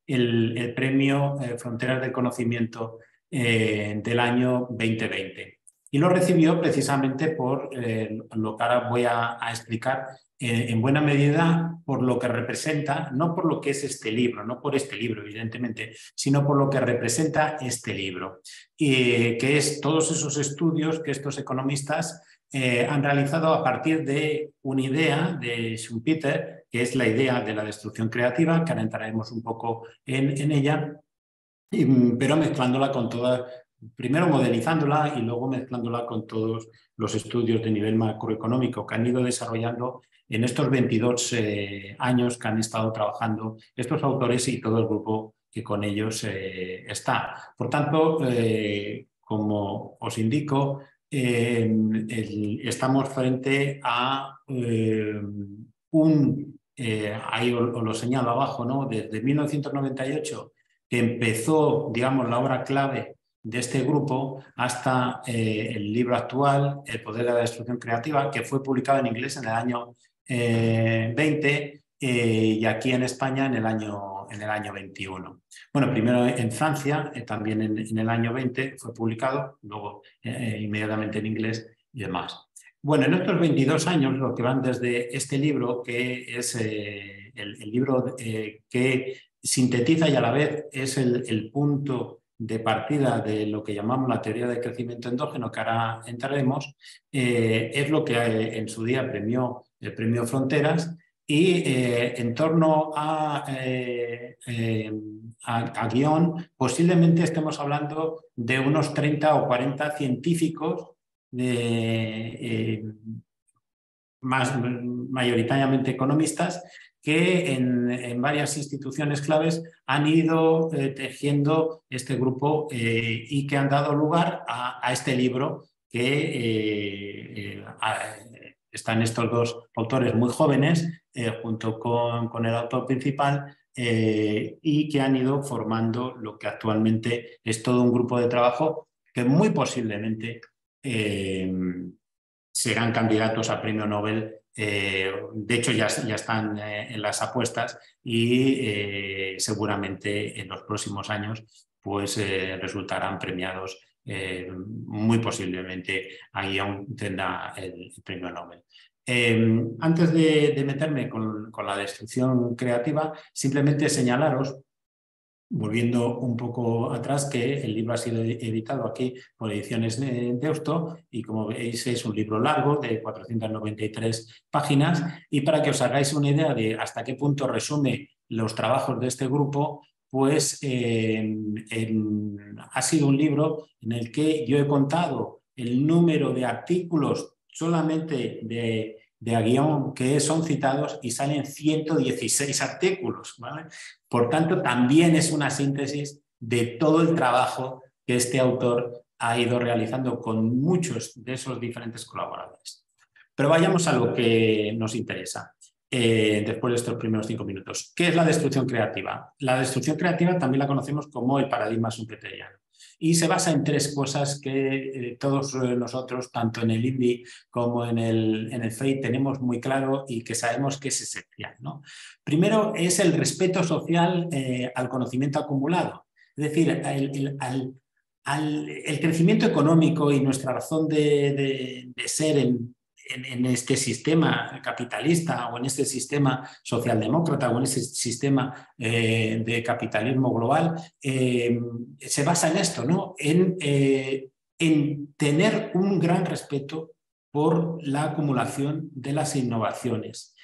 el premio Fronteras del Conocimiento del año 2020. Y lo recibió precisamente por lo que ahora voy a explicar, en buena medida por lo que representa, no por lo que es este libro, no por este libro evidentemente, sino por lo que representa este libro, que es todos esos estudios que estos economistas han realizado a partir de una idea de Schumpeter, que es la idea de la destrucción creativa, que ahora entraremos un poco en ella, pero mezclándola con todas, primero modelizándola y luego mezclándola con todos los estudios de nivel macroeconómico que han ido desarrollando en estos 22 años que han estado trabajando estos autores y todo el grupo que con ellos está. Por tanto, como os indico, estamos frente a ahí os lo señalo abajo, ¿no? Desde 1998, que empezó, digamos, la obra clave de este grupo, hasta el libro actual, El poder de la destrucción creativa, que fue publicado en inglés en el año 20 y aquí en España en el año 21. Bueno, primero en Francia, también en el año 20 fue publicado, luego inmediatamente en inglés y demás. Bueno, en estos 22 años, lo que van desde este libro, que es el libro que sintetiza y a la vez es el punto de partida de lo que llamamos la teoría del crecimiento endógeno, que ahora entraremos, es lo que en su día premió el premio Fronteras, y en torno a guión posiblemente estemos hablando de unos 30 o 40 científicos, más mayoritariamente economistas, que en varias instituciones claves han ido tejiendo este grupo y que han dado lugar a este libro que están estos dos autores muy jóvenes junto con el autor principal y que han ido formando lo que actualmente es todo un grupo de trabajo que muy posiblemente serán candidatos a premio Nobel. De hecho, ya están en las apuestas y seguramente en los próximos años pues, resultarán premiados muy posiblemente ahí aún tendrá el premio Nobel. Antes de meterme con la destrucción creativa, simplemente señalaros, volviendo un poco atrás, que el libro ha sido editado aquí por Ediciones Deusto y, como veis, es un libro largo de 493 páginas, y para que os hagáis una idea de hasta qué punto resume los trabajos de este grupo, pues ha sido un libro en el que yo he contado el número de artículos solamente de a guión que son citados y salen 116 artículos, ¿vale? Por tanto, también es una síntesis de todo el trabajo que este autor ha ido realizando con muchos de esos diferentes colaboradores. Pero vayamos a lo que nos interesa después de estos primeros 5 minutos. ¿Qué es la destrucción creativa? La destrucción creativa también la conocemos como el paradigma schumpeteriano. Y se basa en 3 cosas que todos nosotros, tanto en el INDI como en el FEI, tenemos muy claro y que sabemos que es esencial, ¿no? Primero es el respeto social al conocimiento acumulado. Es decir, el crecimiento económico y nuestra razón de ser en este sistema capitalista o en este sistema socialdemócrata o en este sistema de capitalismo global se basa en esto, ¿no? En tener un gran respeto por la acumulación de las innovaciones,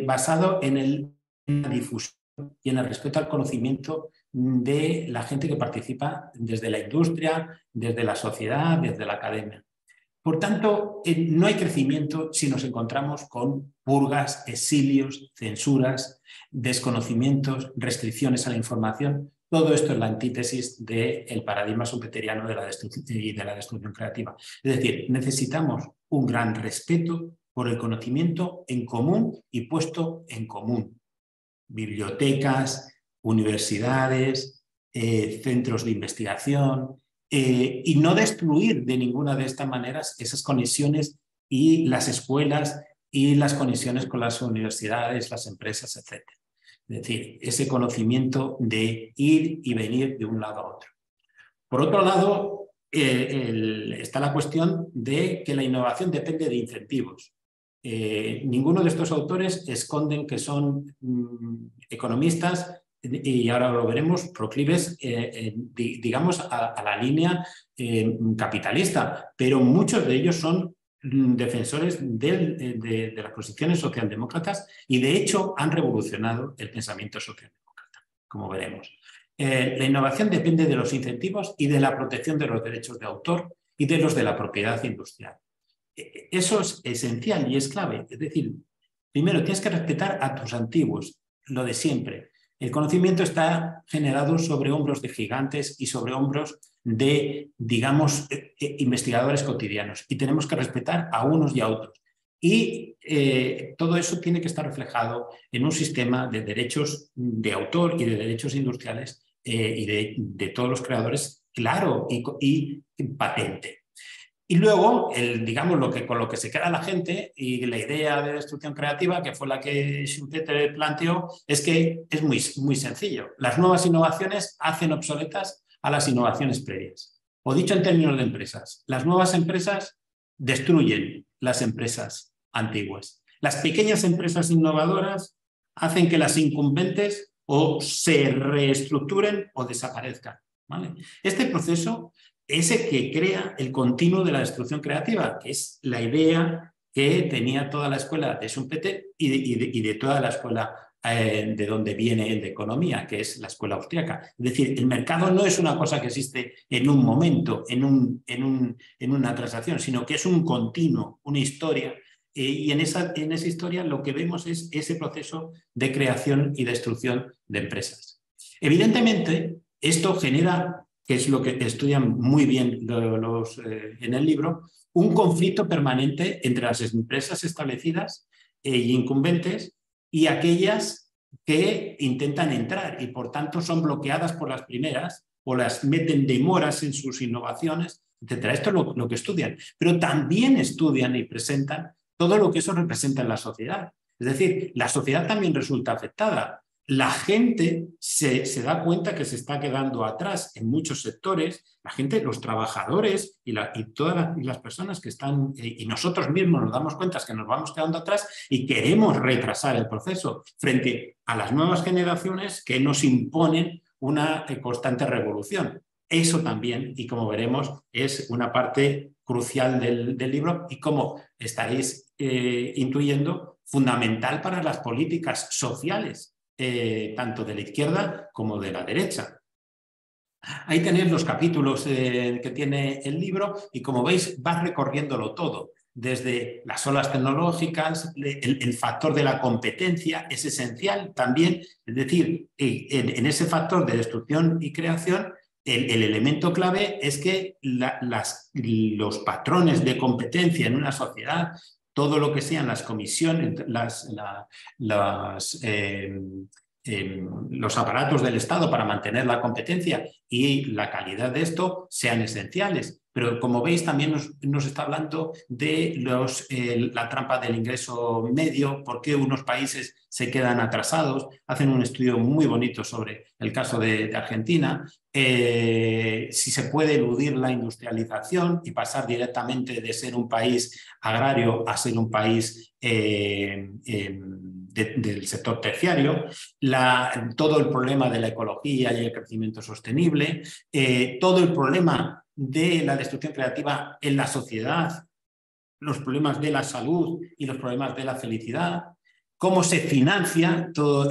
basado en la difusión y en el respeto al conocimiento de la gente que participa desde la industria, desde la sociedad, desde la academia. Por tanto, no hay crecimiento si nos encontramos con purgas, exilios, censuras, desconocimientos, restricciones a la información. Todo esto es la antítesis del paradigma schumpeteriano de la destrucción creativa. Es decir, necesitamos un gran respeto por el conocimiento en común y puesto en común. Bibliotecas, universidades, centros de investigación, y no destruir de ninguna de estas maneras esas conexiones y las escuelas y las conexiones con las universidades, las empresas, etc. Es decir, ese conocimiento de ir y venir de un lado a otro. Por otro lado, está la cuestión de que la innovación depende de incentivos. Ninguno de estos autores esconden que son economistas y ahora lo veremos, proclives, digamos, a la línea capitalista, pero muchos de ellos son defensores de las posiciones socialdemócratas y, de hecho, han revolucionado el pensamiento socialdemócrata, como veremos. La innovación depende de los incentivos y de la protección de los derechos de autor y de los de la propiedad industrial. Eso es esencial y es clave. Es decir, primero tienes que respetar a tus antiguos, lo de siempre. El conocimiento está generado sobre hombros de gigantes y sobre hombros de, digamos, investigadores cotidianos, y tenemos que respetar a unos y a otros. Y todo eso tiene que estar reflejado en un sistema de derechos de autor y de derechos industriales y de todos los creadores, claro y patente. Y luego, digamos, con lo que se queda la gente y la idea de destrucción creativa, que fue la que Schumpeter planteó, es que es muy sencillo. Las nuevas innovaciones hacen obsoletas a las innovaciones previas. O dicho en términos de empresas, las nuevas empresas destruyen las empresas antiguas. Las pequeñas empresas innovadoras hacen que las incumbentes o se reestructuren o desaparezcan, ¿vale? Este proceso es el que crea el continuo de la destrucción creativa, que es la idea que tenía toda la escuela de Schumpeter y de toda la escuela de donde viene el de economía, que es la escuela austríaca. Es decir, el mercado no es una cosa que existe en un momento, en una transacción, sino que es un continuo, una historia. Y en esa historia lo que vemos es ese proceso de creación y destrucción de empresas. Evidentemente, esto genera, que es lo que estudian muy bien en el libro, un conflicto permanente entre las empresas establecidas e incumbentes y aquellas que intentan entrar y, por tanto, son bloqueadas por las primeras o las meten demoras en sus innovaciones, etc. Esto es lo que estudian. Pero también estudian y presentan todo lo que eso representa en la sociedad. Es decir, la sociedad también resulta afectada. la gente se da cuenta que se está quedando atrás en muchos sectores, la gente, los trabajadores y todas las personas que están, y nosotros mismos nos damos cuenta que nos vamos quedando atrás y queremos retrasar el proceso frente a las nuevas generaciones que nos imponen una constante revolución. Eso también, y como veremos, es una parte crucial del libro y, como estaréis intuyendo, fundamental para las políticas sociales, tanto de la izquierda como de la derecha. Ahí tenéis los capítulos que tiene el libro y, como veis, va recorriéndolo todo. Desde las olas tecnológicas, el factor de la competencia es esencial también. Es decir, en ese factor de destrucción y creación, el elemento clave es que los patrones de competencia en una sociedad, todo lo que sean las comisiones, los aparatos del Estado para mantener la competencia y la calidad de esto sean esenciales. Pero, como veis, también nos está hablando de la trampa del ingreso medio, por qué unos países se quedan atrasados. Hacen un estudio muy bonito sobre el caso de Argentina. Si se puede eludir la industrialización y pasar directamente de ser un país agrario a ser un país del sector terciario, todo el problema de la ecología y el crecimiento sostenible, todo el problema de la destrucción creativa en la sociedad, los problemas de la salud y los problemas de la felicidad, cómo se financia todo.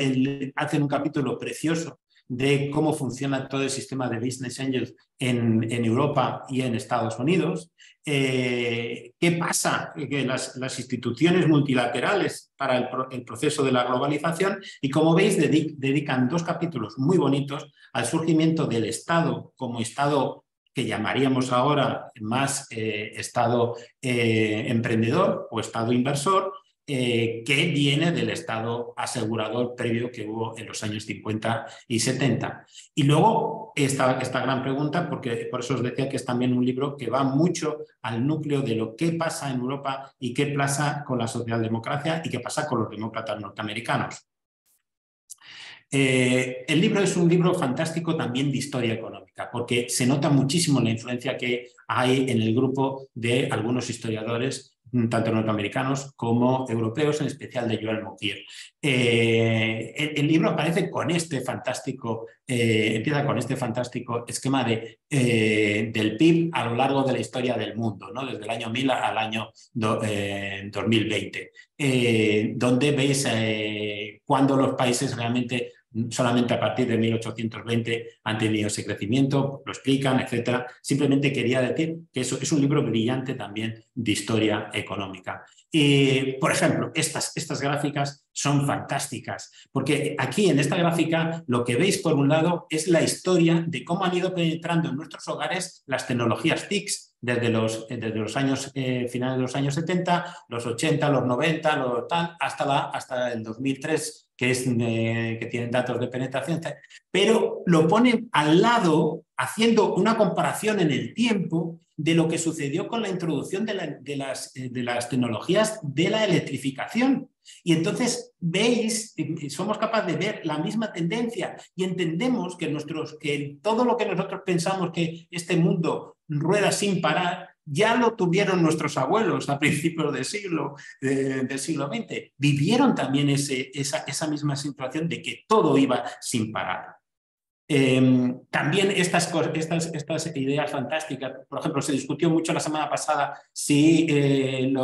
Hacen un capítulo precioso de cómo funciona todo el sistema de business angels en Europa y en Estados Unidos. ¿Qué pasa? Que las instituciones multilaterales para el proceso de la globalización, y, como veis, dedican 2 capítulos muy bonitos al surgimiento del Estado como Estado que llamaríamos ahora más Estado emprendedor o Estado inversor, que viene del Estado asegurador previo que hubo en los años 50 y 70. Y luego esta gran pregunta, porque por eso os decía que es también un libro que va mucho al núcleo de lo que pasa en Europa y qué pasa con la socialdemocracia y qué pasa con los demócratas norteamericanos. El libro es un libro fantástico también de historia económica, porque se nota muchísimo la influencia que hay en el grupo de algunos historiadores, tanto norteamericanos como europeos, en especial de Joel Mokyr. El libro aparece con empieza con este fantástico esquema del PIB a lo largo de la historia del mundo, ¿no? Desde el año 1000 al año 2020, donde veis cuando los países realmente solamente a partir de 1820 han tenido ese crecimiento, lo explican, etc. Simplemente quería decir que eso es un libro brillante también de historia económica. Por ejemplo, estas gráficas son fantásticas, porque aquí en esta gráfica lo que veis, por un lado, es la historia de cómo han ido penetrando en nuestros hogares las tecnologías TICs desde los años finales de los años 70, los 80, los 90, hasta el 2003, que tienen datos de penetración, pero lo ponen al lado, haciendo una comparación en el tiempo de lo que sucedió con la introducción de las tecnologías de la electrificación. Y entonces veis, somos capaces de ver la misma tendencia y entendemos que todo lo que nosotros pensamos que este mundo rueda sin parar, ya lo tuvieron nuestros abuelos a principios del siglo XX. Vivieron también esa misma situación de que todo iba sin parar. También estas ideas fantásticas, por ejemplo, se discutió mucho la semana pasada si en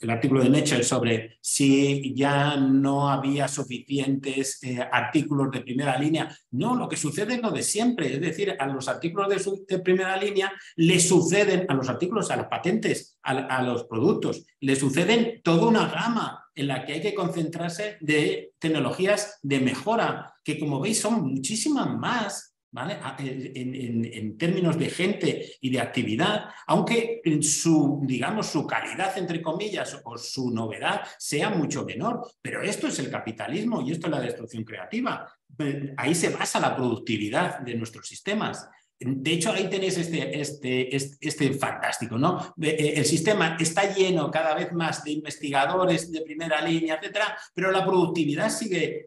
el artículo de Nature sobre si ya no había suficientes artículos de primera línea. No, lo que sucede es lo de siempre, es decir, a los artículos de primera línea le suceden, a los artículos, a las patentes, a los productos, le suceden toda una gama en la que hay que concentrarse de tecnologías de mejora, que, como veis, son muchísimas más, ¿vale? En términos de gente y de actividad, aunque su calidad, entre comillas, o su novedad sea mucho menor. Pero esto es el capitalismo y esto es la destrucción creativa. Ahí se basa la productividad de nuestros sistemas. De hecho, ahí tenéis este fantástico, ¿no? El sistema está lleno cada vez más de investigadores de primera línea, etcétera, pero la productividad sigue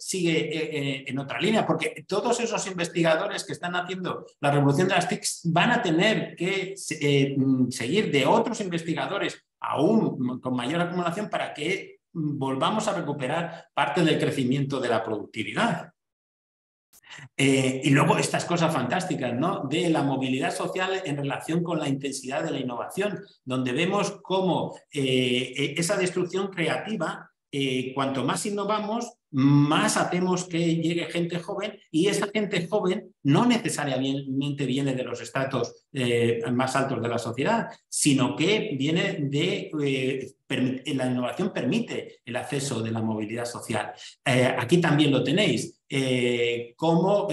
en otra línea, porque todos esos investigadores que están haciendo la revolución de las TICs van a tener que seguir de otros investigadores aún con mayor acumulación para que volvamos a recuperar parte del crecimiento de la productividad. Y luego estas cosas fantásticas, ¿no? De la movilidad social en relación con la intensidad de la innovación, donde vemos cómo esa destrucción creativa, cuanto más innovamos, más hacemos que llegue gente joven, y esa gente joven no necesariamente viene de los estratos más altos de la sociedad, sino que viene de... la innovación permite el acceso de la movilidad social. Aquí también lo tenéis. Como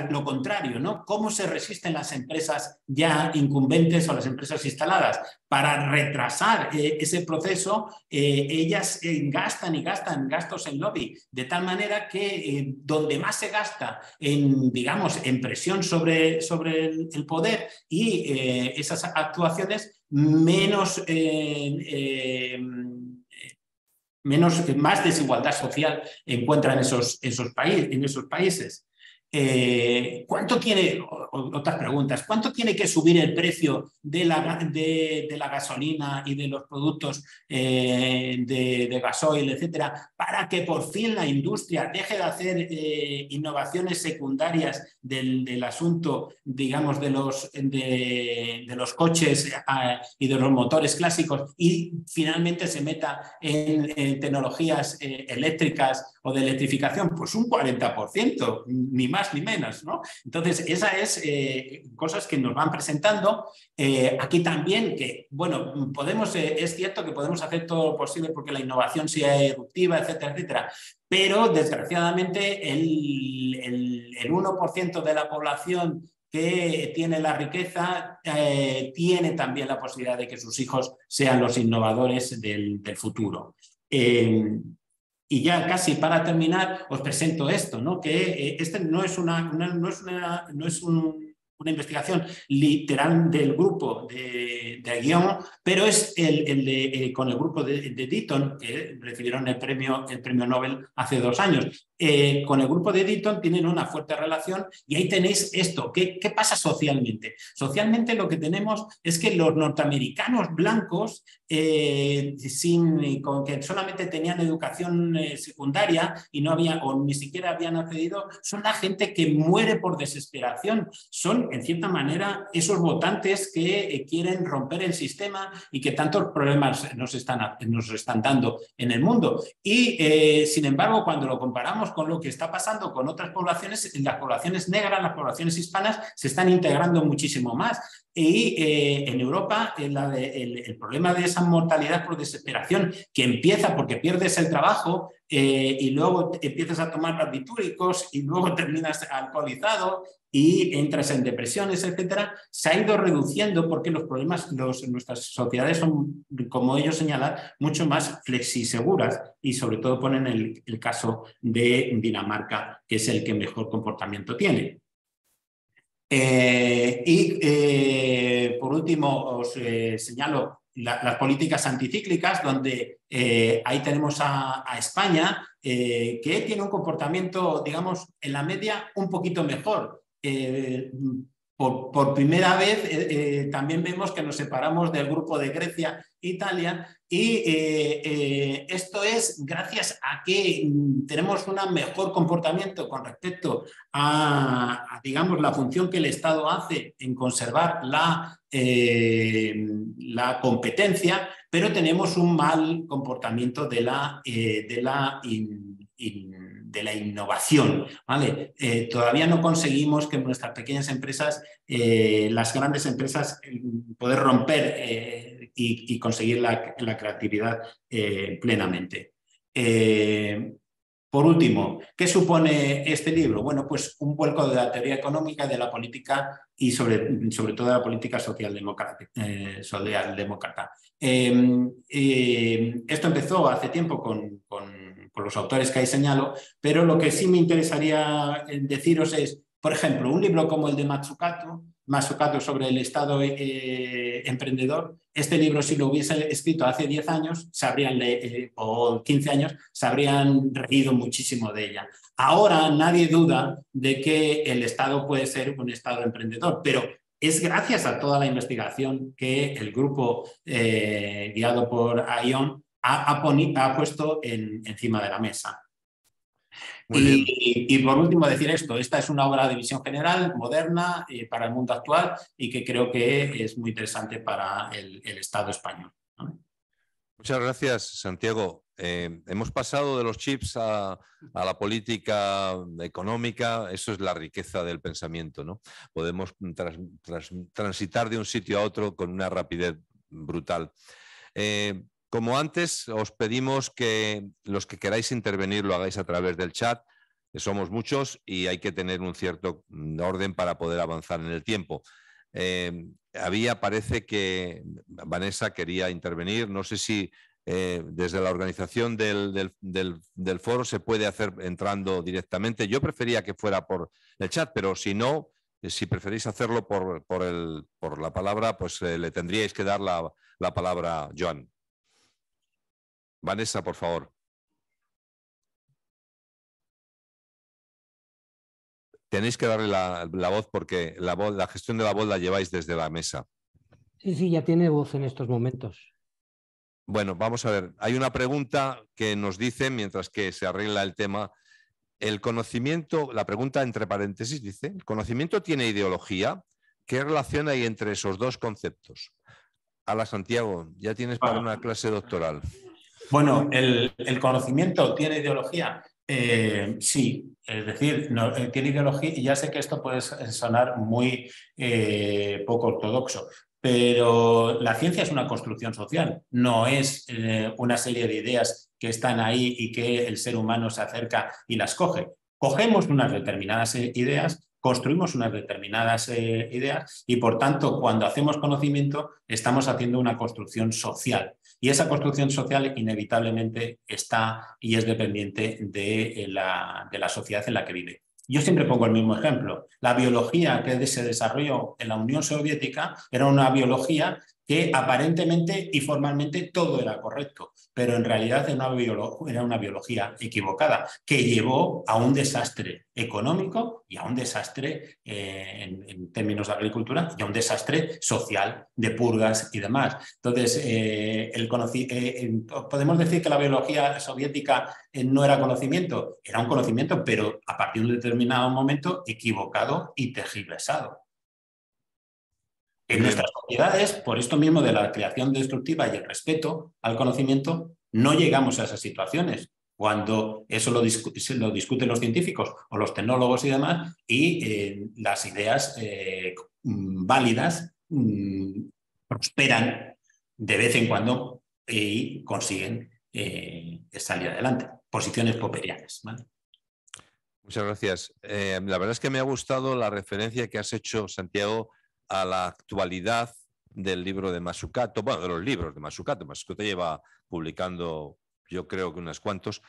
lo contrario, ¿no? Cómo se resisten las empresas ya incumbentes o las empresas instaladas para retrasar ese proceso. Ellas gastan y gastan gastos en lobby, de tal manera que donde más se gasta en, digamos, en presión sobre el poder y esas actuaciones, más desigualdad social encuentran en esos países. ¿Cuánto tiene, otras preguntas, cuánto tiene que subir el precio de la gasolina y de los productos de gasoil, etcétera, para que por fin la industria deje de hacer innovaciones secundarias del asunto, digamos, de los coches y de los motores clásicos, y finalmente se meta en tecnologías eléctricas o de electrificación? Pues un 40%, ni más ni menos, ¿no? Entonces, esas es cosas que nos van presentando. Aquí también, que, bueno, es cierto que podemos hacer todo lo posible porque la innovación sea eruptiva, etcétera, etcétera, pero desgraciadamente el 1% de la población que tiene la riqueza tiene también la posibilidad de que sus hijos sean los innovadores del futuro. Y ya casi para terminar os presento esto, ¿no? Que este no es una investigación literal del grupo de Guion, pero es con el grupo de Deaton, que recibieron el premio Nobel hace 2 años. Con el grupo de Deaton tienen una fuerte relación, y ahí tenéis esto. ¿Qué pasa socialmente? Socialmente lo que tenemos es que los norteamericanos blancos, con que solamente tenían educación secundaria y no había, o ni siquiera habían accedido, son la gente que muere por desesperación. Son, en cierta manera, esos votantes que quieren romper el sistema y que tantos problemas nos están dando en el mundo. Y, sin embargo, cuando lo comparamos con lo que está pasando con otras poblaciones, las poblaciones negras, las poblaciones hispanas, se están integrando muchísimo más. Y en Europa el problema de esa mortalidad por desesperación, que empieza porque pierdes el trabajo y luego empiezas a tomar barbitúricos y luego terminas alcoholizado y entras en depresiones, etcétera, se ha ido reduciendo porque los problemas, nuestras sociedades son, como ellos señalan, mucho más flexiseguras, y sobre todo ponen el caso de Dinamarca, que es el que mejor comportamiento tiene. Por último, os señalo las políticas anticíclicas, donde ahí tenemos a España, que tiene un comportamiento, digamos, en la media un poquito mejor. Por primera vez también vemos que nos separamos del grupo de Grecia e Italia, y esto es gracias a que tenemos un mejor comportamiento con respecto a, digamos, la función que el Estado hace en conservar la competencia, pero tenemos un mal comportamiento de la innovación, ¿vale? Todavía no conseguimos que nuestras pequeñas empresas, las grandes empresas, poder romper y conseguir la creatividad plenamente. Por último, ¿qué supone este libro? Bueno, pues un vuelco de la teoría económica, de la política y sobre todo de la política socialdemócrata. Esto empezó hace tiempo con los autores que ahí señalo, pero lo que sí me interesaría deciros es Por ejemplo, un libro como el de Mazzucato sobre el Estado emprendedor, este libro, si lo hubiese escrito hace 10 años o 15 años, se habrían reído muchísimo de ella. Ahora nadie duda de que el Estado puede ser un Estado emprendedor, pero es gracias a toda la investigación que el grupo guiado por Aion ha puesto encima de la mesa. Muy bien. Y por último decir esto, esta es una obra de visión general, moderna, para el mundo actual y que creo que es muy interesante para el Estado español, ¿no? Muchas gracias, Santiago. Hemos pasado de los chips a la política económica. Eso es la riqueza del pensamiento, ¿no? Podemos transitar de un sitio a otro con una rapidez brutal. Como antes, os pedimos que los que queráis intervenir lo hagáis a través del chat. Somos muchos y hay que tener un cierto orden para poder avanzar en el tiempo. Parece que Vanessa quería intervenir. No sé si desde la organización del foro se puede hacer entrando directamente. Yo prefería que fuera por el chat, pero si no, si preferís hacerlo por la palabra, pues le tendríais que dar la palabra a Joan. Vanessa, por favor. Tenéis que darle la voz porque la gestión de la voz la lleváis desde la mesa. Sí, ya tiene voz en estos momentos. Bueno, vamos a ver. Hay una pregunta que nos dice, mientras que se arregla el tema, el conocimiento, la pregunta entre paréntesis dice, ¿el conocimiento tiene ideología? ¿Qué relación hay entre esos dos conceptos? Ala, Santiago, ya tienes para una clase doctoral. Bueno, ¿el conocimiento tiene ideología? Sí, es decir, tiene ideología, y ya sé que esto puede sonar muy poco ortodoxo, pero la ciencia es una construcción social, no es una serie de ideas que están ahí y que el ser humano se acerca y las coge. Cogemos unas determinadas ideas, construimos unas determinadas ideas y, por tanto, cuando hacemos conocimiento, estamos haciendo una construcción social. Y esa construcción social inevitablemente está y es dependiente de la sociedad en la que vive. Yo siempre pongo el mismo ejemplo. La biología que se desarrolló en la Unión Soviética era una biología que aparentemente y formalmente todo era correcto, pero en realidad era una biología equivocada que llevó a un desastre económico y a un desastre en términos de agricultura y a un desastre social de purgas y demás. Entonces, podemos decir que la biología soviética no era conocimiento, era un conocimiento, pero a partir de un determinado momento equivocado y tergiversado. En nuestras sociedades, por esto mismo de la creación destructiva y el respeto al conocimiento, no llegamos a esas situaciones. Cuando eso lo discuten los científicos o los tecnólogos y demás, y las ideas válidas prosperan de vez en cuando y consiguen salir adelante. Posiciones popperianas, ¿vale? Muchas gracias. La verdad es que me ha gustado la referencia que has hecho, Santiago, a la actualidad del libro de Mazzucato, bueno, de los libros de Mazzucato. Mazzucato lleva publicando, yo creo que unos cuantos,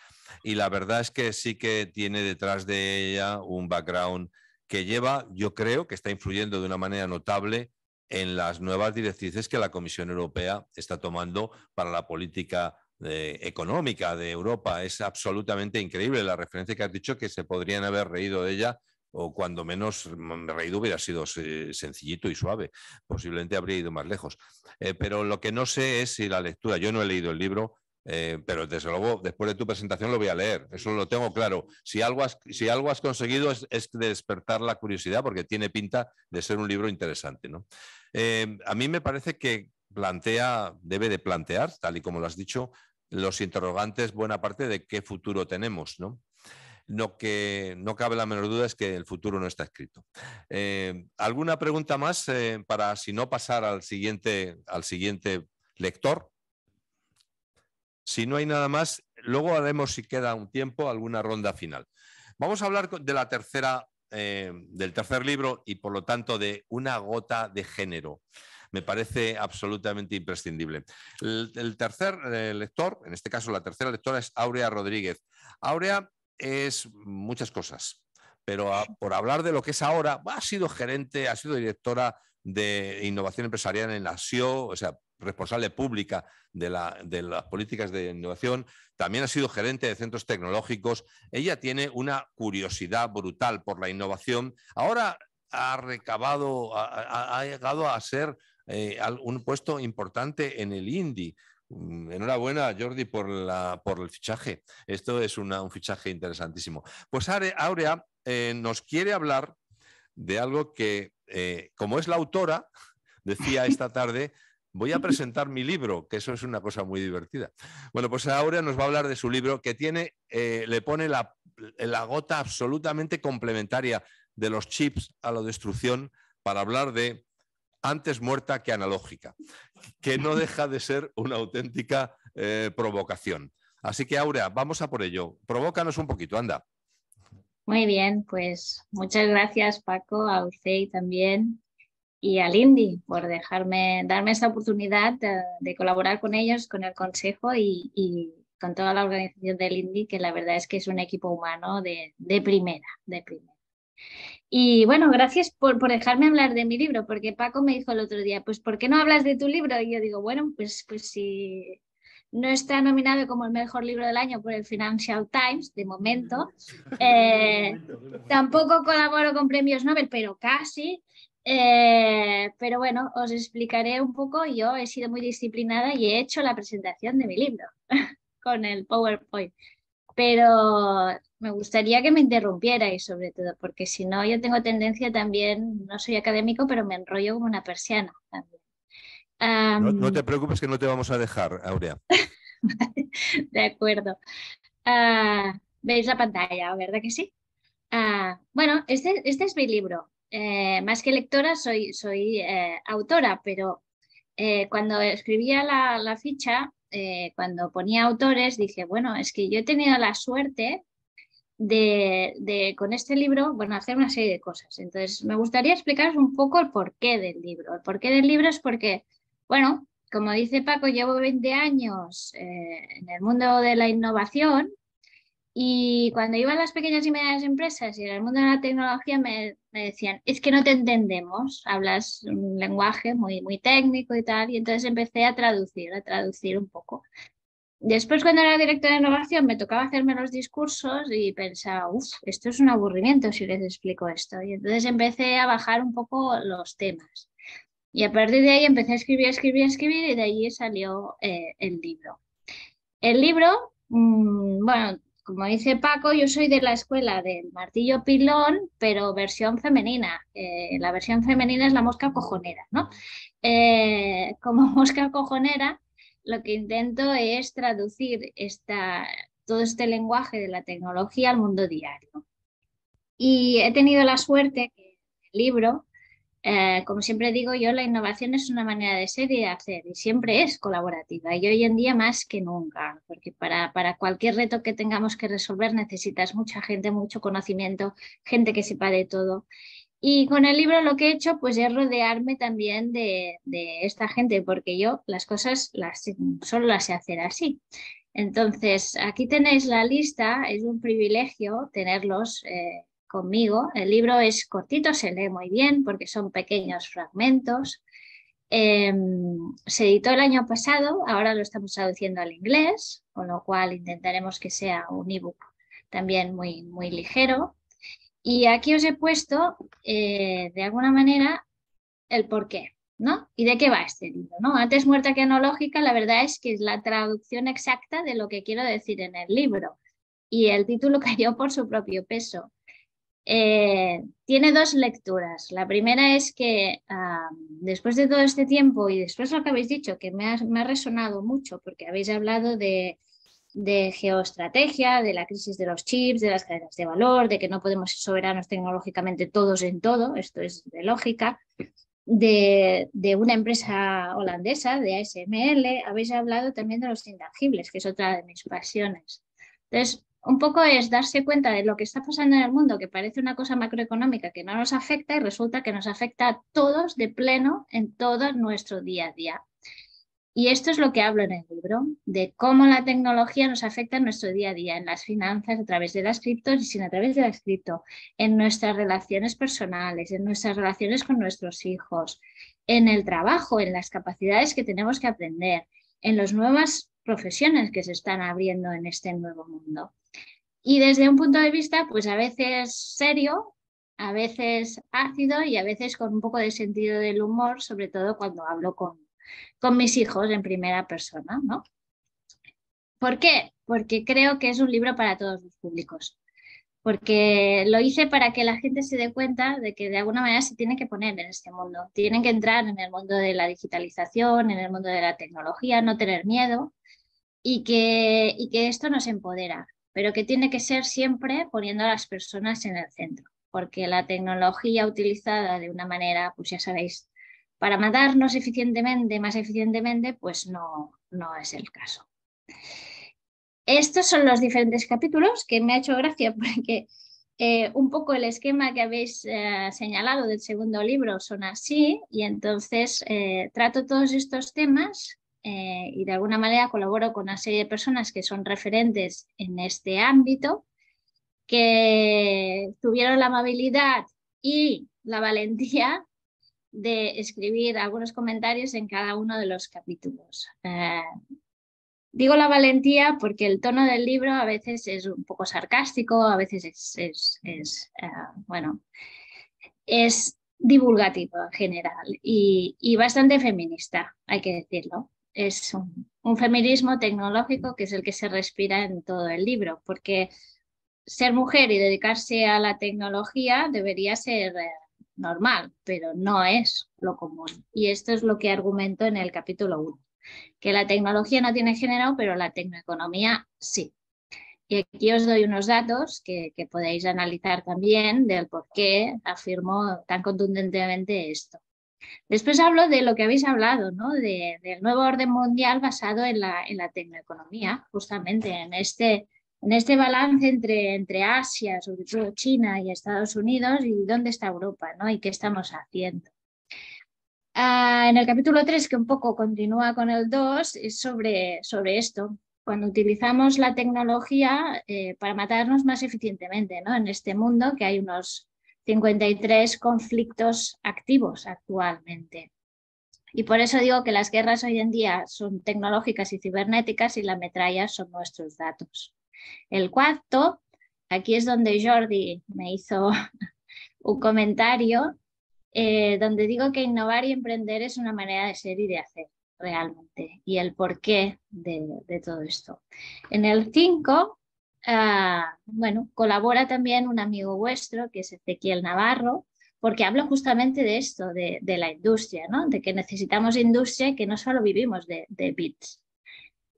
y la verdad es que sí que tiene detrás de ella un background que lleva, yo creo que está influyendo de una manera notable en las nuevas directrices que la Comisión Europea está tomando para la política económica de Europa. Es absolutamente increíble la referencia que has dicho, que se podrían haber reído de ella, o cuando menos reído hubiera sido sencillito y suave. Posiblemente habría ido más lejos. Pero lo que no sé es si la lectura, yo no he leído el libro, pero desde luego después de tu presentación lo voy a leer, eso lo tengo claro. Si algo has conseguido es despertar la curiosidad, porque tiene pinta de ser un libro interesante, ¿no? A mí me parece que debe de plantear, tal y como lo has dicho, los interrogantes, buena parte de qué futuro tenemos, ¿no? Lo que no cabe la menor duda es que el futuro no está escrito. ¿Alguna pregunta más para, si no, pasar al siguiente lector? Si no hay nada más, luego haremos, si queda un tiempo, alguna ronda final. Vamos a hablar de del tercer libro y, por lo tanto, de Una gota de género. Me parece absolutamente imprescindible. El tercer lector, en este caso la tercera lectora, es Áurea Rodríguez. Áurea es muchas cosas. pero por hablar de lo que es ahora, ha sido gerente, ha sido directora de innovación empresarial en la SIO, o sea, responsable pública de las políticas de innovación, también ha sido gerente de centros tecnológicos. Ella tiene una curiosidad brutal por la innovación. Ahora ha llegado a ser un puesto importante en el INDI. Enhorabuena, Jordi, por el fichaje. Esto es un fichaje interesantísimo. Pues Áurea nos quiere hablar de algo que, como es la autora, decía esta tarde, voy a presentar mi libro, que eso es una cosa muy divertida. Bueno, pues Áurea nos va a hablar de su libro que tiene, le pone la gota absolutamente complementaria de los chips a la destrucción para hablar de antes muerta que analógica, que no deja de ser una auténtica provocación. Así que, Áurea, vamos a por ello. Provócanos un poquito, anda. Muy bien, pues muchas gracias, Paco, a UCEI también y al INDI por darme esta oportunidad de colaborar con ellos, con el Consejo y con toda la organización del INDI, que la verdad es que es un equipo humano de primera. Y bueno, gracias por dejarme hablar de mi libro, porque Paco me dijo el otro día, pues ¿por qué no hablas de tu libro? Y yo digo, bueno, pues si no está nominado como el mejor libro del año por el Financial Times, de momento, tampoco colaboro con premios Nobel, pero casi. Pero bueno, os explicaré un poco. Yo he sido muy disciplinada y he hecho la presentación de mi libro con el PowerPoint. Pero me gustaría que me interrumpierais sobre todo, porque si no yo tengo tendencia también, no soy académico, pero me enrollo como una persiana también. No te preocupes que no te vamos a dejar, Áurea. De acuerdo. ¿Veis la pantalla, verdad que sí? Bueno, este es mi libro. Más que lectora soy autora, pero cuando escribía la ficha, cuando ponía autores, dije, bueno, es que yo he tenido la suerte de con este libro, bueno, hacer una serie de cosas. Entonces, me gustaría explicaros un poco el porqué del libro. El porqué del libro es porque, bueno, como dice Paco, llevo 20 años en el mundo de la innovación. Y cuando iba a las pequeñas y medianas empresas y en el mundo de la tecnología me decían, es que no te entendemos, hablas un lenguaje muy técnico y tal, y entonces empecé a traducir un poco. Después, cuando era directora de innovación, me tocaba hacerme los discursos y pensaba, esto es un aburrimiento si les explico esto. Y entonces empecé a bajar un poco los temas. Y a partir de ahí empecé a escribir y de ahí salió el libro. El libro, bueno, como dice Paco, yo soy de la escuela del martillo pilón, pero versión femenina. La versión femenina es la mosca cojonera, ¿no? Como mosca cojonera, lo que intento es traducir todo este lenguaje de la tecnología al mundo diario. Y he tenido la suerte que el libro, como siempre digo yo, la innovación es una manera de ser y de hacer y siempre es colaborativa y hoy en día más que nunca, porque para cualquier reto que tengamos que resolver necesitas mucha gente, mucho conocimiento, gente que sepa de todo. Y con el libro lo que he hecho pues es rodearme también de esta gente, porque yo las cosas solo las sé hacer así. Entonces, aquí tenéis la lista, es un privilegio tenerlos conmigo. El libro es cortito, se lee muy bien porque son pequeños fragmentos. Se editó el año pasado, ahora lo estamos traduciendo al inglés, con lo cual intentaremos que sea un ebook también muy ligero. Y aquí os he puesto, de alguna manera, el porqué, ¿no? ¿Y de qué va este libro, ¿no? Antes muerta que analógica, la verdad es que es la traducción exacta de lo que quiero decir en el libro. Y el título cayó por su propio peso. Tiene dos lecturas. La primera es que después de todo este tiempo y después de lo que habéis dicho, que me ha resonado mucho, porque habéis hablado de geoestrategia, de la crisis de los chips, de las cadenas de valor, de que no podemos ser soberanos tecnológicamente todos en todo, esto es de lógica, de una empresa holandesa, de ASML, habéis hablado también de los intangibles, que es otra de mis pasiones. Entonces, un poco es darse cuenta de lo que está pasando en el mundo, que parece una cosa macroeconómica que no nos afecta y resulta que nos afecta a todos de pleno en todo nuestro día a día. Y esto es lo que hablo en el libro, de cómo la tecnología nos afecta en nuestro día a día, en las finanzas, a través de las criptos y sin a través de las cripto, en nuestras relaciones personales, en nuestras relaciones con nuestros hijos, en el trabajo, en las capacidades que tenemos que aprender, en las nuevas profesiones que se están abriendo en este nuevo mundo. Y desde un punto de vista, pues a veces serio, a veces ácido y a veces con un poco de sentido del humor, sobre todo cuando hablo con mis hijos en primera persona, ¿no? ¿Por qué? Porque creo que es un libro para todos los públicos. Porque lo hice para que la gente se dé cuenta de que de alguna manera se tiene que poner en este mundo. Tienen que entrar en el mundo de la digitalización, en el mundo de la tecnología, no tener miedo y que esto nos empodera, pero que tiene que ser siempre poniendo a las personas en el centro. Porque la tecnología utilizada de una manera, pues ya sabéis, para matarnos eficientemente, más eficientemente, pues no es el caso. Estos son los diferentes capítulos que me ha hecho gracia porque un poco el esquema que habéis señalado del segundo libro son así y entonces trato todos estos temas y de alguna manera colaboro con una serie de personas que son referentes en este ámbito, que tuvieron la amabilidad y la valentía de escribir algunos comentarios en cada uno de los capítulos. Digo la valentía porque el tono del libro a veces es un poco sarcástico, a veces es divulgativo en general y bastante feminista, hay que decirlo. Es un feminismo tecnológico que es el que se respira en todo el libro, porque ser mujer y dedicarse a la tecnología debería ser normal, pero no es lo común. Y esto es lo que argumento en el capítulo 1, que la tecnología no tiene género, pero la tecnoeconomía sí. Y aquí os doy unos datos que podéis analizar también del por qué afirmo tan contundentemente esto. Después hablo de lo que habéis hablado, ¿no? Del nuevo orden mundial basado en la tecnoeconomía, justamente en este balance entre Asia, sobre todo China y Estados Unidos, y dónde está Europa, ¿no? Y qué estamos haciendo. En el capítulo 3, que un poco continúa con el 2, es sobre esto, cuando utilizamos la tecnología para matarnos más eficientemente, ¿no? En este mundo que hay unos 53 conflictos activos actualmente. Y por eso digo que las guerras hoy en día son tecnológicas y cibernéticas y la metralla son nuestros datos. El cuarto, aquí es donde Jordi me hizo un comentario donde digo que innovar y emprender es una manera de ser y de hacer realmente y el porqué de todo esto. En el 5, colabora también un amigo vuestro que es Ezequiel Navarro, porque hablo justamente de esto, de la industria, ¿no? De que necesitamos industria y que no solo vivimos de bits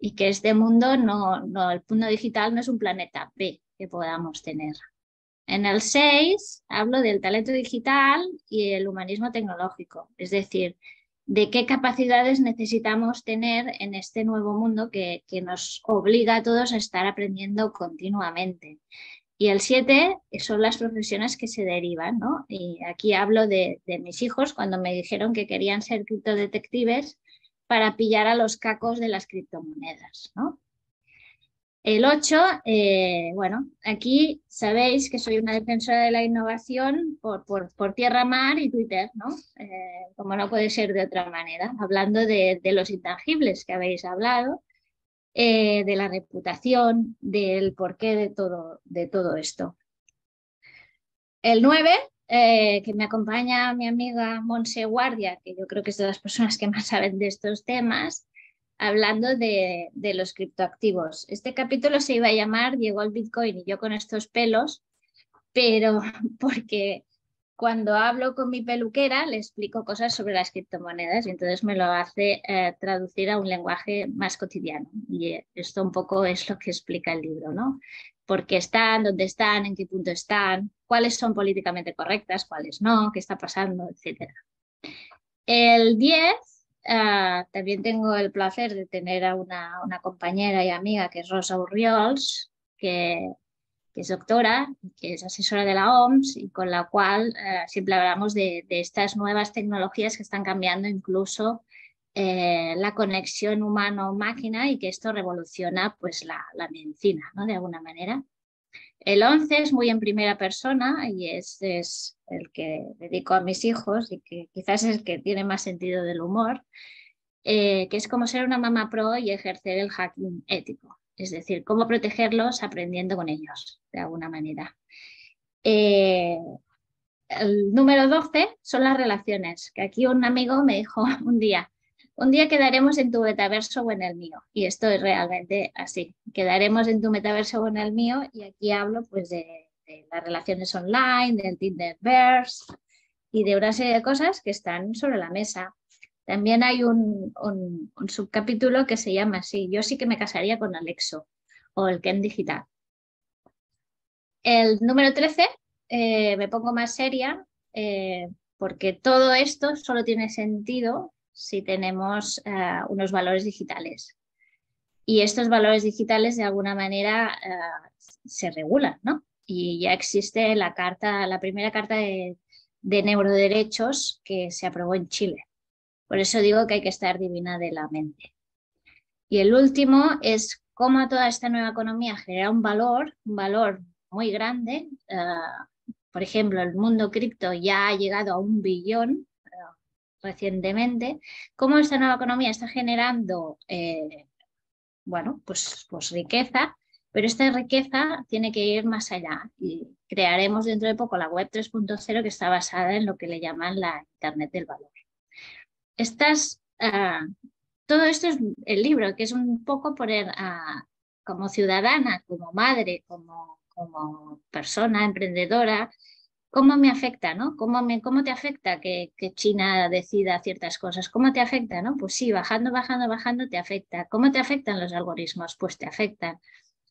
y que este mundo, el mundo digital no es un planeta B que podamos tener. En el 6 hablo del talento digital y el humanismo tecnológico, es decir, de qué capacidades necesitamos tener en este nuevo mundo que nos obliga a todos a estar aprendiendo continuamente. Y el 7 son las profesiones que se derivan, ¿no? Y aquí hablo de mis hijos cuando me dijeron que querían ser criptodetectives para pillar a los cacos de las criptomonedas, ¿no? El 8, aquí sabéis que soy una defensora de la innovación por tierra, mar y Twitter, ¿no? Como no puede ser de otra manera, hablando de los intangibles que habéis hablado, de la reputación, del porqué de todo esto. El 9, que me acompaña mi amiga Montse Guardia, que yo creo que es de las personas que más saben de estos temas, hablando de los criptoactivos. Este capítulo se iba a llamar Llegó el Bitcoin y yo con estos pelos, pero porque cuando hablo con mi peluquera le explico cosas sobre las criptomonedas y entonces me lo hace traducir a un lenguaje más cotidiano. Y esto un poco es lo que explica el libro, ¿no? ¿Por qué están? ¿Dónde están? ¿En qué punto están? ¿Cuáles son políticamente correctas? ¿Cuáles no? ¿Qué está pasando? Etcétera. El 10, también tengo el placer de tener a una compañera y amiga que es Rosa Urriols, que es doctora, que es asesora de la OMS y con la cual siempre hablamos de estas nuevas tecnologías que están cambiando incluso la conexión humano-máquina y que esto revoluciona pues, la medicina, ¿no? De alguna manera. El 11 es muy en primera persona y es el que dedico a mis hijos y que quizás es el que tiene más sentido del humor, que es cómo ser una mamá pro y ejercer el hacking ético. Es decir, cómo protegerlos aprendiendo con ellos, de alguna manera. El número 12 son las relaciones, que aquí un amigo me dijo un día quedaremos en tu metaverso o en el mío. Y esto es realmente así. Quedaremos en tu metaverso o en el mío y aquí hablo pues de las relaciones online, del Tinderverse y de una serie de cosas que están sobre la mesa. También hay un subcapítulo que se llama así, yo sí que me casaría con Alexo o el Ken digital. El número 13, me pongo más seria porque todo esto solo tiene sentido si tenemos unos valores digitales. Y estos valores digitales de alguna manera se regulan, ¿no? Y ya existe la primera carta de neuroderechos que se aprobó en Chile. Por eso digo que hay que estar divina de la mente. Y el último es cómo toda esta nueva economía genera un valor muy grande. Por ejemplo, el mundo cripto ya ha llegado a 1 billón recientemente. Cómo esta nueva economía está generando pues riqueza, pero esta riqueza tiene que ir más allá y crearemos dentro de poco la web 3.0 que está basada en lo que le llaman la Internet del valor. Todo esto es el libro, que es un poco poner como ciudadana, como madre, como persona emprendedora, cómo me afecta, ¿no? ¿Cómo te afecta que China decida ciertas cosas? ¿Cómo te afecta, no? Pues sí, bajando te afecta. ¿Cómo te afectan los algoritmos? Pues te afectan.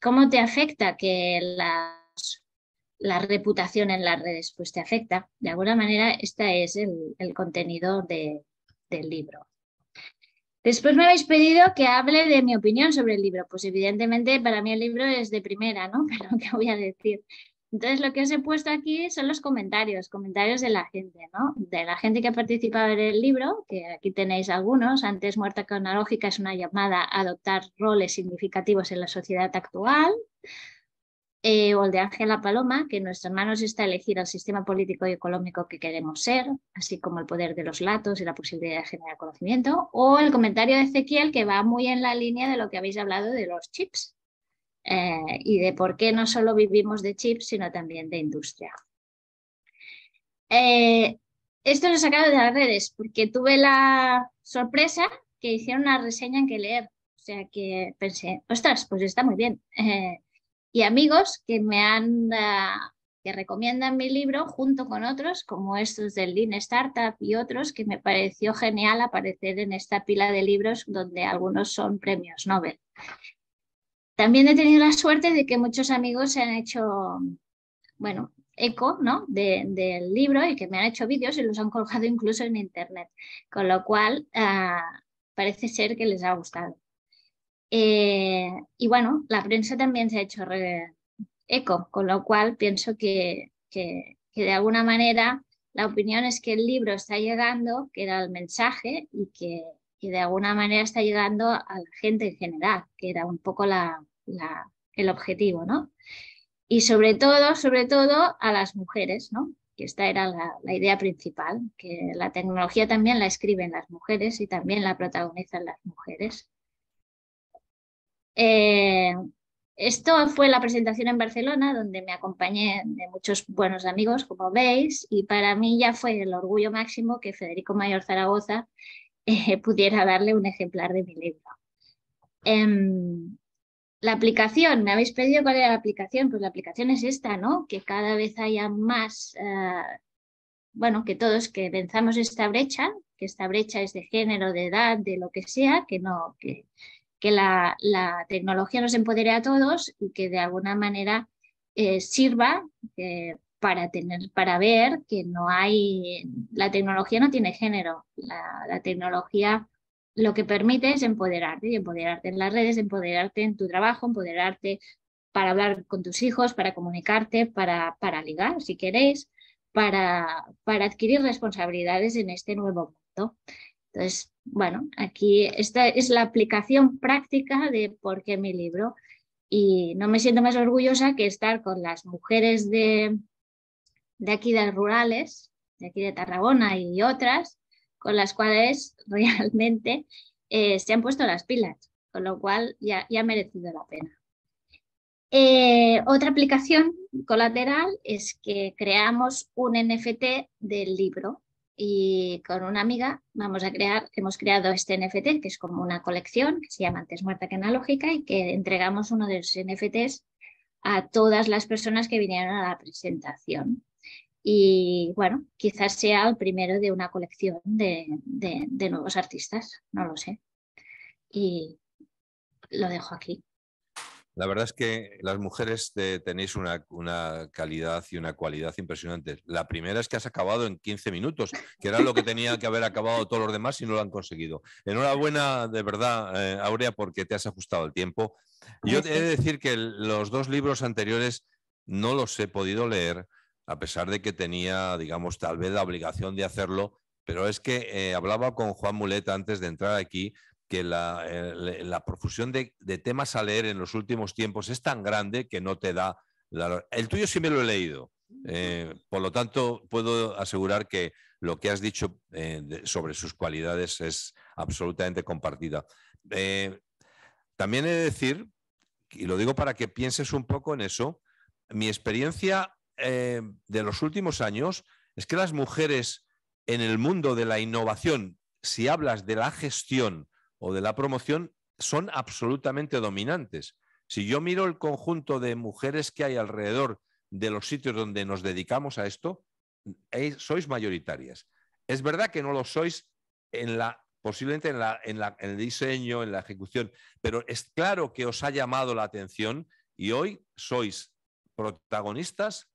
¿Cómo te afecta que la reputación en las redes? Pues te afecta. De alguna manera, este es el contenido del libro. Después me habéis pedido que hable de mi opinión sobre el libro. Pues evidentemente para mí el libro es de primera, ¿no? Pero ¿qué voy a decir? Entonces lo que os he puesto aquí son los comentarios de la gente, ¿no? De la gente que ha participado en el libro, que aquí tenéis algunos. Antes Muerte Cronológica es una llamada a adoptar roles significativos en la sociedad actual. O el de Ángela Paloma, que en nuestras manos está elegir el sistema político y económico que queremos ser, así como el poder de los datos y la posibilidad de generar conocimiento. O el comentario de Ezequiel, que va muy en la línea de lo que habéis hablado de los chips y de por qué no solo vivimos de chips, sino también de industria. Esto lo he sacado de las redes porque tuve la sorpresa que hicieron una reseña en que leer. O sea que pensé, ostras, pues está muy bien. Y amigos que que recomiendan mi libro junto con otros, como estos del Lean Startup y otros, que me pareció genial aparecer en esta pila de libros donde algunos son premios Nobel. También he tenido la suerte de que muchos amigos se han hecho, eco, ¿no? del libro y que me han hecho vídeos y los han colgado incluso en internet, con lo cual parece ser que les ha gustado. Y bueno, la prensa también se ha hecho eco, con lo cual pienso que de alguna manera la opinión es que el libro está llegando, que era el mensaje, y que de alguna manera está llegando a la gente en general, que era un poco el objetivo, ¿no? Y sobre todo a las mujeres, ¿no? Que esta era la idea principal, que la tecnología también la escriben las mujeres y también la protagonizan las mujeres. Esto fue la presentación en Barcelona, donde me acompañé de muchos buenos amigos, como veis, y para mí ya fue el orgullo máximo que Federico Mayor Zaragoza pudiera darle un ejemplar de mi libro. La aplicación, me habéis pedido cuál era la aplicación, pues la aplicación es esta, ¿no? Que cada vez haya más, que todos que venzamos esta brecha, que esta brecha es de género, de edad, de lo que sea, que la tecnología nos empodere a todos y que de alguna manera sirva para ver que la tecnología no tiene género. La tecnología lo que permite es empoderarte, y empoderarte en las redes, empoderarte en tu trabajo, empoderarte para hablar con tus hijos, para comunicarte, para ligar, si queréis, para adquirir responsabilidades en este nuevo mundo. Entonces, bueno, aquí esta es la aplicación práctica de por qué mi libro. Y no me siento más orgullosa que estar con las mujeres de aquí de rurales, de aquí de Tarragona y otras, con las cuales realmente se han puesto las pilas, con lo cual ya ha merecido la pena. Otra aplicación colateral es que creamos un NFT del libro y con una amiga hemos creado este NFT que es como una colección que se llama Antes muerta que analógica y que entregamos uno de los NFTs a todas las personas que vinieron a la presentación. Y bueno, quizás sea el primero de una colección de nuevos artistas, no lo sé. Y lo dejo aquí. La verdad es que las mujeres tenéis una calidad y una cualidad impresionantes. La primera es que has acabado en 15 minutos, que era lo que tenía que haber acabado todos los demás y no lo han conseguido. Enhorabuena, de verdad, Aurea, porque te has ajustado el tiempo. Yo he de decir que los dos libros anteriores no los he podido leer, a pesar de que tenía, digamos, tal vez la obligación de hacerlo, pero es que hablaba con Juan Mulet antes de entrar aquí, que la profusión de temas a leer en los últimos tiempos es tan grande que no te da... El tuyo sí me lo he leído. Por lo tanto, puedo asegurar que lo que has dicho sobre sus cualidades es absolutamente compartida. También he de decir, y lo digo para que pienses un poco en eso, mi experiencia de los últimos años es que las mujeres en el mundo de la innovación, si hablas de la gestión o de la promoción, son absolutamente dominantes. Si yo miro el conjunto de mujeres que hay alrededor de los sitios donde nos dedicamos a esto, sois mayoritarias. Es verdad que no lo sois posiblemente en el diseño, en la ejecución, pero es claro que os ha llamado la atención y hoy sois protagonistas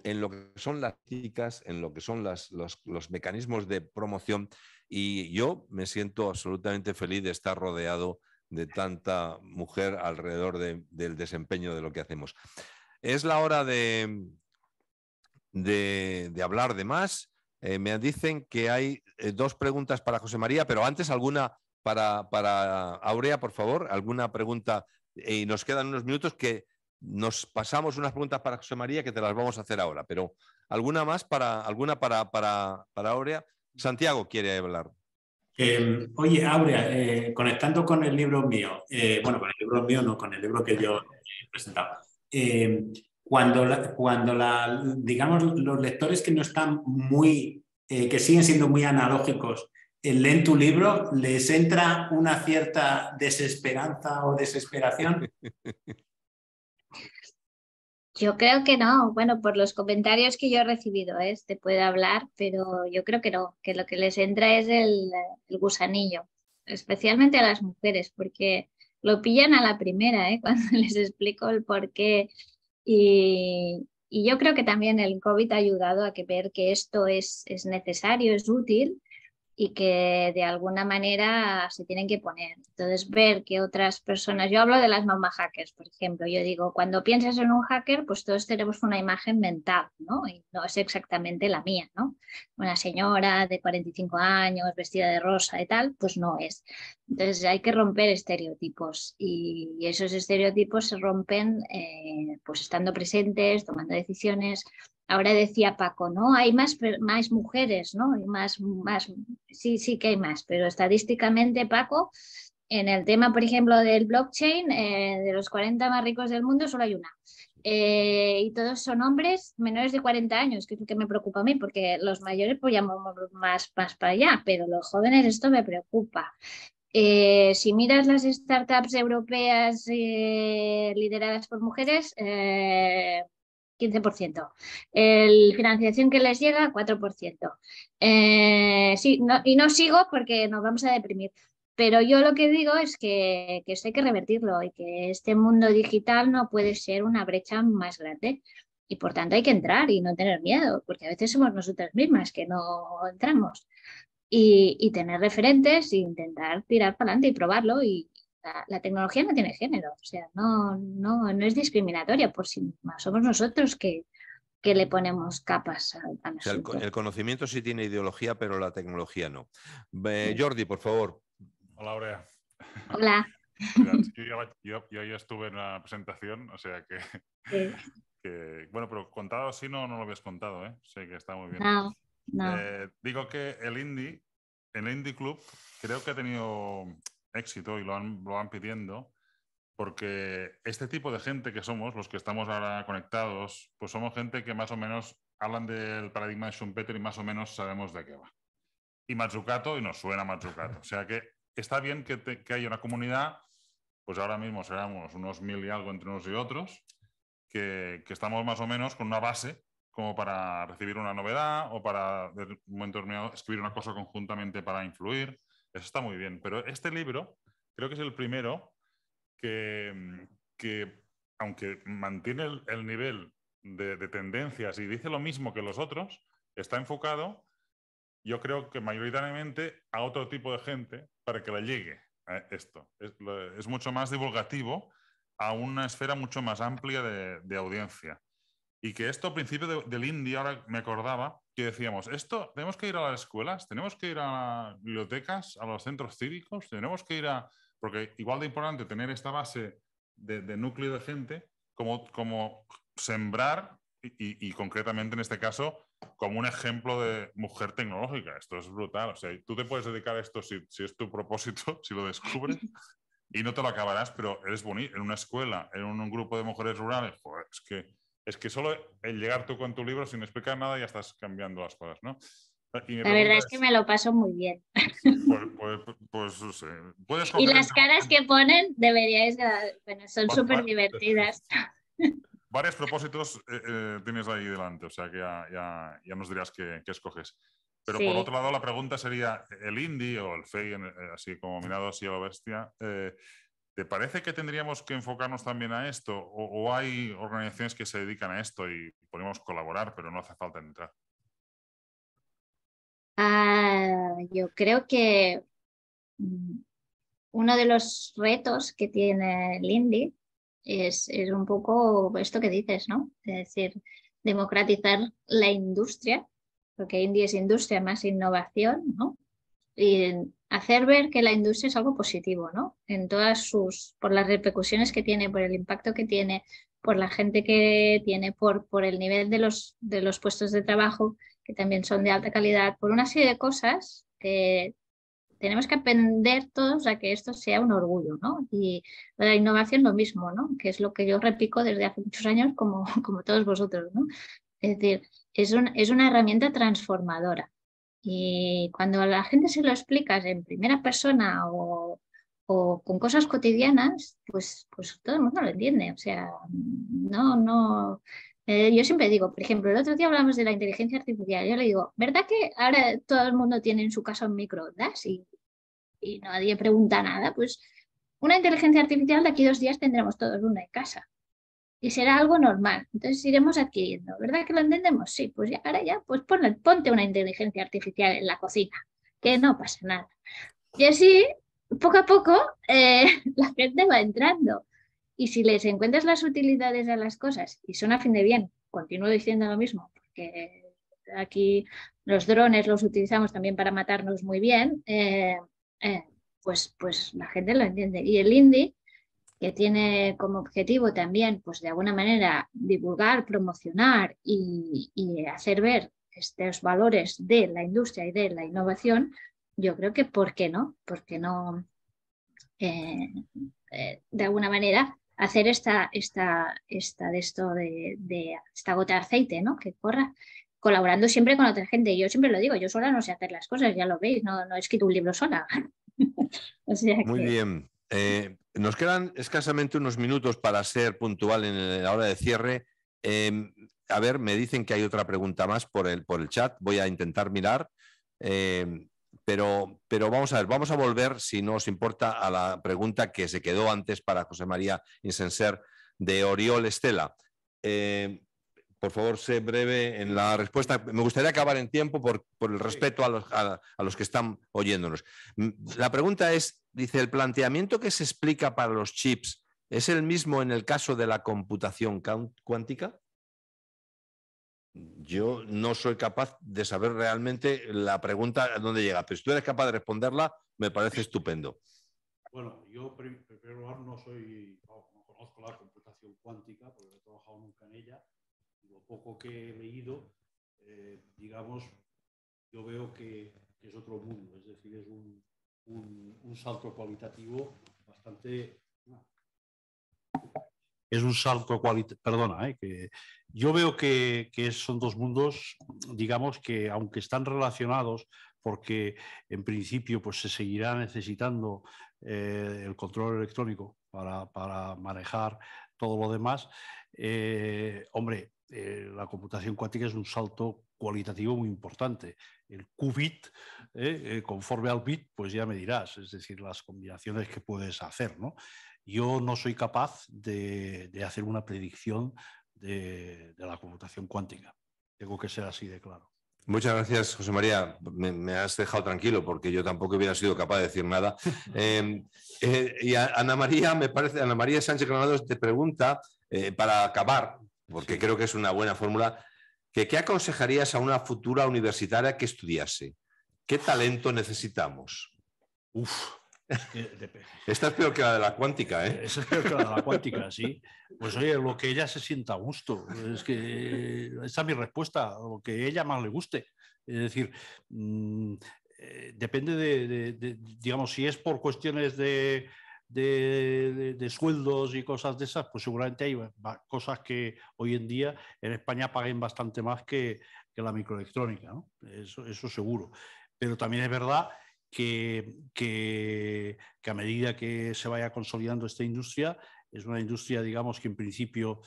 en lo que son las chicas, en lo que son los mecanismos de promoción, y yo me siento absolutamente feliz de estar rodeado de tanta mujer alrededor del desempeño de lo que hacemos. Es la hora de hablar de más. Me dicen que hay dos preguntas para José María, pero antes alguna para Aurea, por favor, alguna pregunta, y nos quedan unos minutos que nos pasamos unas preguntas para José María que te las vamos a hacer ahora, pero alguna más para Aurea. Santiago quiere hablar. Oye, Aurea, conectando con el libro mío, bueno, con el libro mío no, con el libro que yo he presentado. Digamos, los lectores que no están muy, que siguen siendo muy analógicos, leen tu libro, ¿les entra una cierta desesperanza o desesperación? Yo creo que no. Bueno, por los comentarios que yo he recibido, te puedo hablar, pero yo creo que no, que lo que les entra es el gusanillo, especialmente a las mujeres, porque lo pillan a la primera, cuando les explico el porqué. Y yo creo que también el COVID ha ayudado a ver que esto es necesario, es útil y que de alguna manera se tienen que poner. Entonces, ver que otras personas, yo hablo de las mamá hackers, por ejemplo, yo digo, cuando piensas en un hacker, pues todos tenemos una imagen mental, ¿no? Y no es exactamente la mía, ¿no? Una señora de 45 años, vestida de rosa y tal, pues no es. Entonces hay que romper estereotipos y esos estereotipos se rompen pues estando presentes, tomando decisiones. Ahora decía Paco, ¿no? Hay más mujeres, ¿no? Hay más, sí que hay más, pero estadísticamente, Paco, en el tema, por ejemplo, del blockchain, de los 40 más ricos del mundo, solo hay una. Y todos son hombres menores de 40 años, que es lo que me preocupa a mí, porque los mayores pues ya más para allá, pero los jóvenes esto me preocupa. Si miras las startups europeas lideradas por mujeres, 15%. La financiación que les llega, 4%. Sí, y no sigo porque nos vamos a deprimir. Pero yo lo que digo es que esto hay que revertirlo y que este mundo digital no puede ser una brecha más grande. Y por tanto hay que entrar y no tener miedo, porque a veces somos nosotras mismas que no entramos. Y tener referentes e intentar tirar para adelante y probarlo. Y la tecnología no tiene género, o sea, no es discriminatoria por sí misma. Somos nosotros que que le ponemos capas al O sea, asunto. el conocimiento sí tiene ideología, pero la tecnología no. Jordi, por favor. Hola, Aurea. Hola. Yo ya estuve en la presentación, o sea que, Sí. bueno, pero contado así no lo habías contado, ¿eh? Sé que está muy bien. No, no. Digo que el Indie Club creo que ha tenido éxito y lo van pidiendo porque este tipo de gente que somos, los que estamos ahora conectados, pues somos gente que más o menos hablan del paradigma de Schumpeter y más o menos sabemos de qué va. Y Mazzucato, y nos suena Mazzucato. O sea que está bien que haya una comunidad, pues ahora mismo seramos unos 1000 y algo entre unos y otros, que estamos más o menos con una base como para recibir una novedad o para, en un momento determinado, escribir una cosa conjuntamente para influir. Eso está muy bien. Pero este libro creo que es el primero que aunque mantiene el nivel de tendencias y dice lo mismo que los otros, está enfocado, yo creo que mayoritariamente a otro tipo de gente para que le llegue a esto. Es mucho más divulgativo a una esfera mucho más amplia de audiencia. Y que esto, al principio del indie, ahora me acordaba que decíamos, esto, tenemos que ir a las escuelas, tenemos que ir a las bibliotecas, a los centros cívicos, tenemos que ir a... Porque igual de importante tener esta base de núcleo de gente como sembrar y concretamente en este caso como un ejemplo de mujer tecnológica. Esto es brutal. O sea, tú te puedes dedicar a esto si es tu propósito, si lo descubres y no te lo acabarás, pero eres bonito. En una escuela, en un grupo de mujeres rurales, joder, es que solo el llegar tú con tu libro sin explicar nada ya estás cambiando las cosas, ¿no? Y La verdad es que me lo paso muy bien. Pues no sé. Puedes Y coger las caras que ponen deberíais, bueno, son súper divertidas. Varios propósitos tienes ahí delante, o sea que ya nos dirás qué escoges. Pero Sí. por otro lado, la pregunta sería, el indie o el FEI, así como mirado así a la bestia, ¿te parece que tendríamos que enfocarnos también a esto? ¿O hay organizaciones que se dedican a esto y podemos colaborar, pero no hace falta entrar? Yo creo que uno de los retos que tiene el indie es un poco esto que dices, ¿no? Es decir, democratizar la industria, porque indie es industria más innovación, ¿no? Y hacer ver que la industria es algo positivo, ¿no? En todas por las repercusiones que tiene, por el impacto que tiene, por la gente que tiene, por el nivel de los puestos de trabajo, que también son de alta calidad, por una serie de cosas que tenemos que aprender todos a que esto sea un orgullo, ¿no? Y la innovación lo mismo, ¿no? Que es lo que yo repico desde hace muchos años como todos vosotros, ¿no? Es decir, es una herramienta transformadora. Y cuando a la gente se lo explicas en primera persona o con cosas cotidianas, pues todo el mundo lo entiende. O sea, no. Yo siempre digo, por ejemplo, el otro día hablamos de la inteligencia artificial. Yo le digo, ¿verdad que ahora todo el mundo tiene en su casa un microondas y nadie pregunta nada? Pues una inteligencia artificial de aquí 2 días tendremos todos una en casa. Y será algo normal. Entonces iremos adquiriendo. ¿Verdad que lo entendemos? Sí, pues ya, ahora ya, pues ponte una inteligencia artificial en la cocina, que no pasa nada. Y así, poco a poco, la gente va entrando. Y si les encuentras las utilidades a las cosas y son a fin de bien, continúo diciendo lo mismo, porque aquí los drones los utilizamos también para matarnos muy bien, pues la gente lo entiende. Y el indie, que tiene como objetivo también, pues de alguna manera, divulgar, promocionar y hacer ver estos valores de la industria y de la innovación, yo creo que ¿por qué no? ¿Por qué no de alguna manera hacer esta gota de aceite, ¿no? Que corra, colaborando siempre con otra gente? Yo siempre lo digo, yo sola no sé hacer las cosas, ya lo veis, no he escrito un libro sola. O sea Muy que... bien. Nos quedan escasamente unos minutos para ser puntual en la hora de cierre. A ver, me dicen que hay otra pregunta más por el chat. Voy a intentar mirar. Pero vamos a ver, vamos a volver, si no os importa, a la pregunta que se quedó antes para José María Insenser de Oriol Estela. Por favor, sé breve en la respuesta. Me gustaría acabar en tiempo por el respeto a los que están oyéndonos. La pregunta es, dice, ¿el planteamiento que se explica para los chips es el mismo en el caso de la computación cuántica? Yo no soy capaz de saber realmente la pregunta a dónde llega, pero si tú eres capaz de responderla, me parece estupendo. Bueno, yo en primer lugar no conozco la computación cuántica porque no he trabajado nunca en ella. Lo poco que he leído, digamos, yo veo que es otro mundo, es decir, es un salto cualitativo bastante... Es un salto cualitativo, perdona, que yo veo que son dos mundos, digamos, que aunque están relacionados, porque en principio pues, se seguirá necesitando el control electrónico para manejar todo lo demás, hombre, la computación cuántica es un salto cualitativo muy importante. El qubit, conforme al bit, pues ya me dirás, es decir, las combinaciones que puedes hacer, ¿no? Yo no soy capaz de hacer una predicción de la computación cuántica. Tengo que ser así de claro. Muchas gracias, José María. Me has dejado tranquilo porque yo tampoco hubiera sido capaz de decir nada. Y Ana María Sánchez Granados te pregunta, para acabar, porque creo que es una buena fórmula, que ¿qué aconsejarías a una futura universitaria que estudiase? ¿Qué talento necesitamos? Esta es peor que la de la cuántica, ¿eh? Esa es peor que la de la cuántica, sí. Pues oye, lo que ella se sienta a gusto. Es que esa es mi respuesta, lo que a ella más le guste. Es decir, depende digamos, si es por cuestiones de sueldos y cosas de esas, pues seguramente hay cosas que hoy en día en España paguen bastante más que la microelectrónica, ¿no? Eso seguro. Pero también es verdad que a medida que se vaya consolidando esta industria, es una industria, digamos, que en principio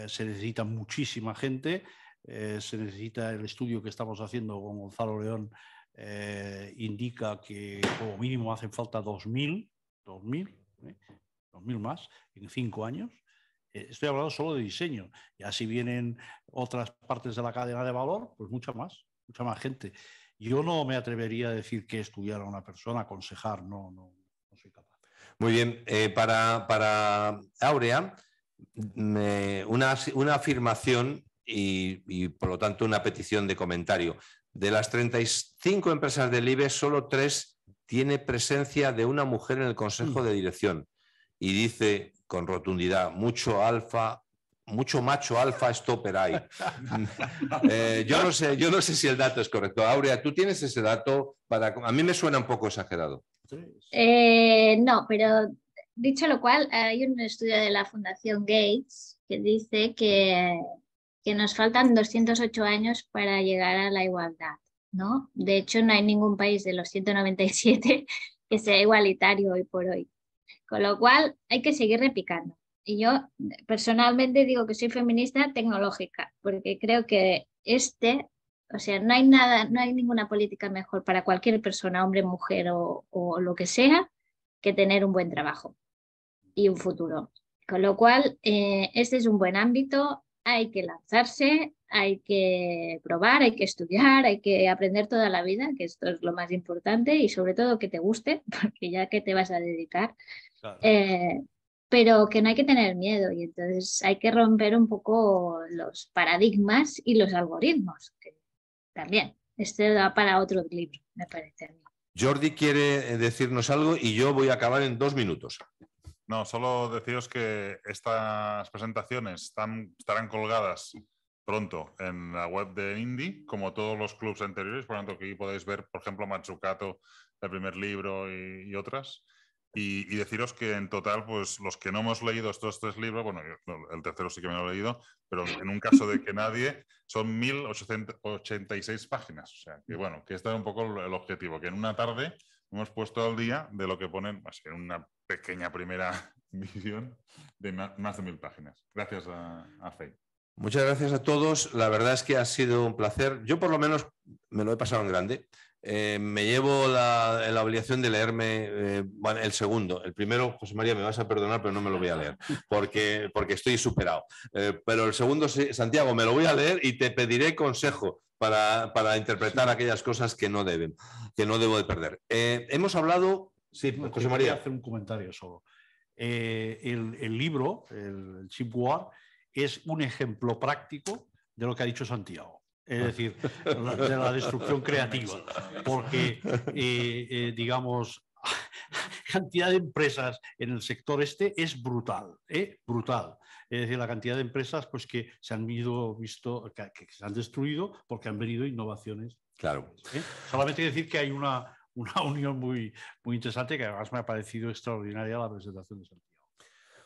se necesita muchísima gente, se necesita el estudio que estamos haciendo con Gonzalo León, indica que como mínimo hacen falta 2.000 más en 5 años. Estoy hablando solo de diseño. Ya si vienen otras partes de la cadena de valor, pues mucha más gente. Yo no me atrevería a decir qué estudiar a una persona, aconsejar, no soy capaz. Muy bien, para Áurea, una afirmación y por lo tanto una petición de comentario. De las 35 empresas del IBEX, solo 3 tiene presencia de una mujer en el consejo de dirección. Y dice con rotundidad, mucho macho alfa stopper hay. Yo no sé si el dato es correcto. Áurea, ¿tú tienes ese dato? A mí me suena un poco exagerado. No, pero dicho lo cual, hay un estudio de la Fundación Gates que dice que nos faltan 208 años para llegar a la igualdad, ¿no? De hecho, no hay ningún país de los 197 que sea igualitario hoy por hoy. Con lo cual, hay que seguir repicando. Y yo personalmente digo que soy feminista tecnológica, porque creo que o sea, no hay ninguna política mejor para cualquier persona, hombre, mujer o lo que sea, que tener un buen trabajo y un futuro. Con lo cual, este es un buen ámbito, hay que lanzarse, hay que probar, hay que estudiar, hay que aprender toda la vida, que esto es lo más importante, y sobre todo que te guste, porque ya que te vas a dedicar. Claro. Pero que no hay que tener miedo y entonces hay que romper un poco los paradigmas y los algoritmos, que también, este da para otro libro, me parece a mí. Jordi quiere decirnos algo y yo voy a acabar en 2 minutos. No, solo deciros que estas presentaciones estarán colgadas pronto en la web de Indie, como todos los clubs anteriores, por lo tanto aquí podéis ver, por ejemplo, Matsukato, el primer libro y otras. Y deciros que en total, pues los que no hemos leído estos 3 libros, bueno, el tercero sí que me lo he leído, pero en un caso de que nadie, son 1.886 páginas. O sea, que bueno, que este es un poco el objetivo, que en una tarde hemos puesto al día de lo que ponen, en una pequeña primera visión de más de 1.000 páginas. Gracias a Fey. Muchas gracias a todos. La verdad es que ha sido un placer. Yo por lo menos me lo he pasado en grande. Me llevo la obligación de leerme el segundo. El primero, José María, me vas a perdonar, pero no me lo voy a leer porque estoy superado. Pero el segundo, Santiago, me lo voy a leer y te pediré consejo para interpretar aquellas cosas que no debo de perder. Hemos hablado... Sí, José María. Voy a hacer un comentario solo. El libro, el Chipware, es un ejemplo práctico de lo que ha dicho Santiago. Es decir, de la destrucción creativa. Porque, digamos, cantidad de empresas en el sector este es brutal, brutal. Es decir, la cantidad de empresas pues, que se han visto, que se han destruido porque han venido innovaciones. Claro. Solamente decir que hay una unión muy interesante que además me ha parecido extraordinaria la presentación de Santiago.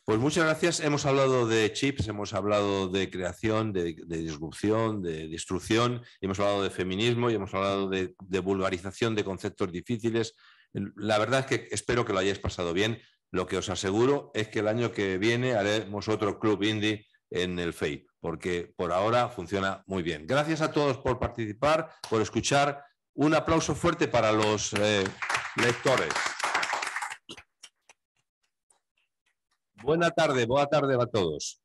Pues muchas gracias. Hemos hablado de chips, hemos hablado de creación, de disrupción, de destrucción, hemos hablado de feminismo y hemos hablado de vulgarización de conceptos difíciles. La verdad es que espero que lo hayáis pasado bien. Lo que os aseguro es que el año que viene haremos otro Club Indie en el FEI, porque por ahora funciona muy bien. Gracias a todos por participar, por escuchar. Un aplauso fuerte para los lectores. Buena tarde a todos.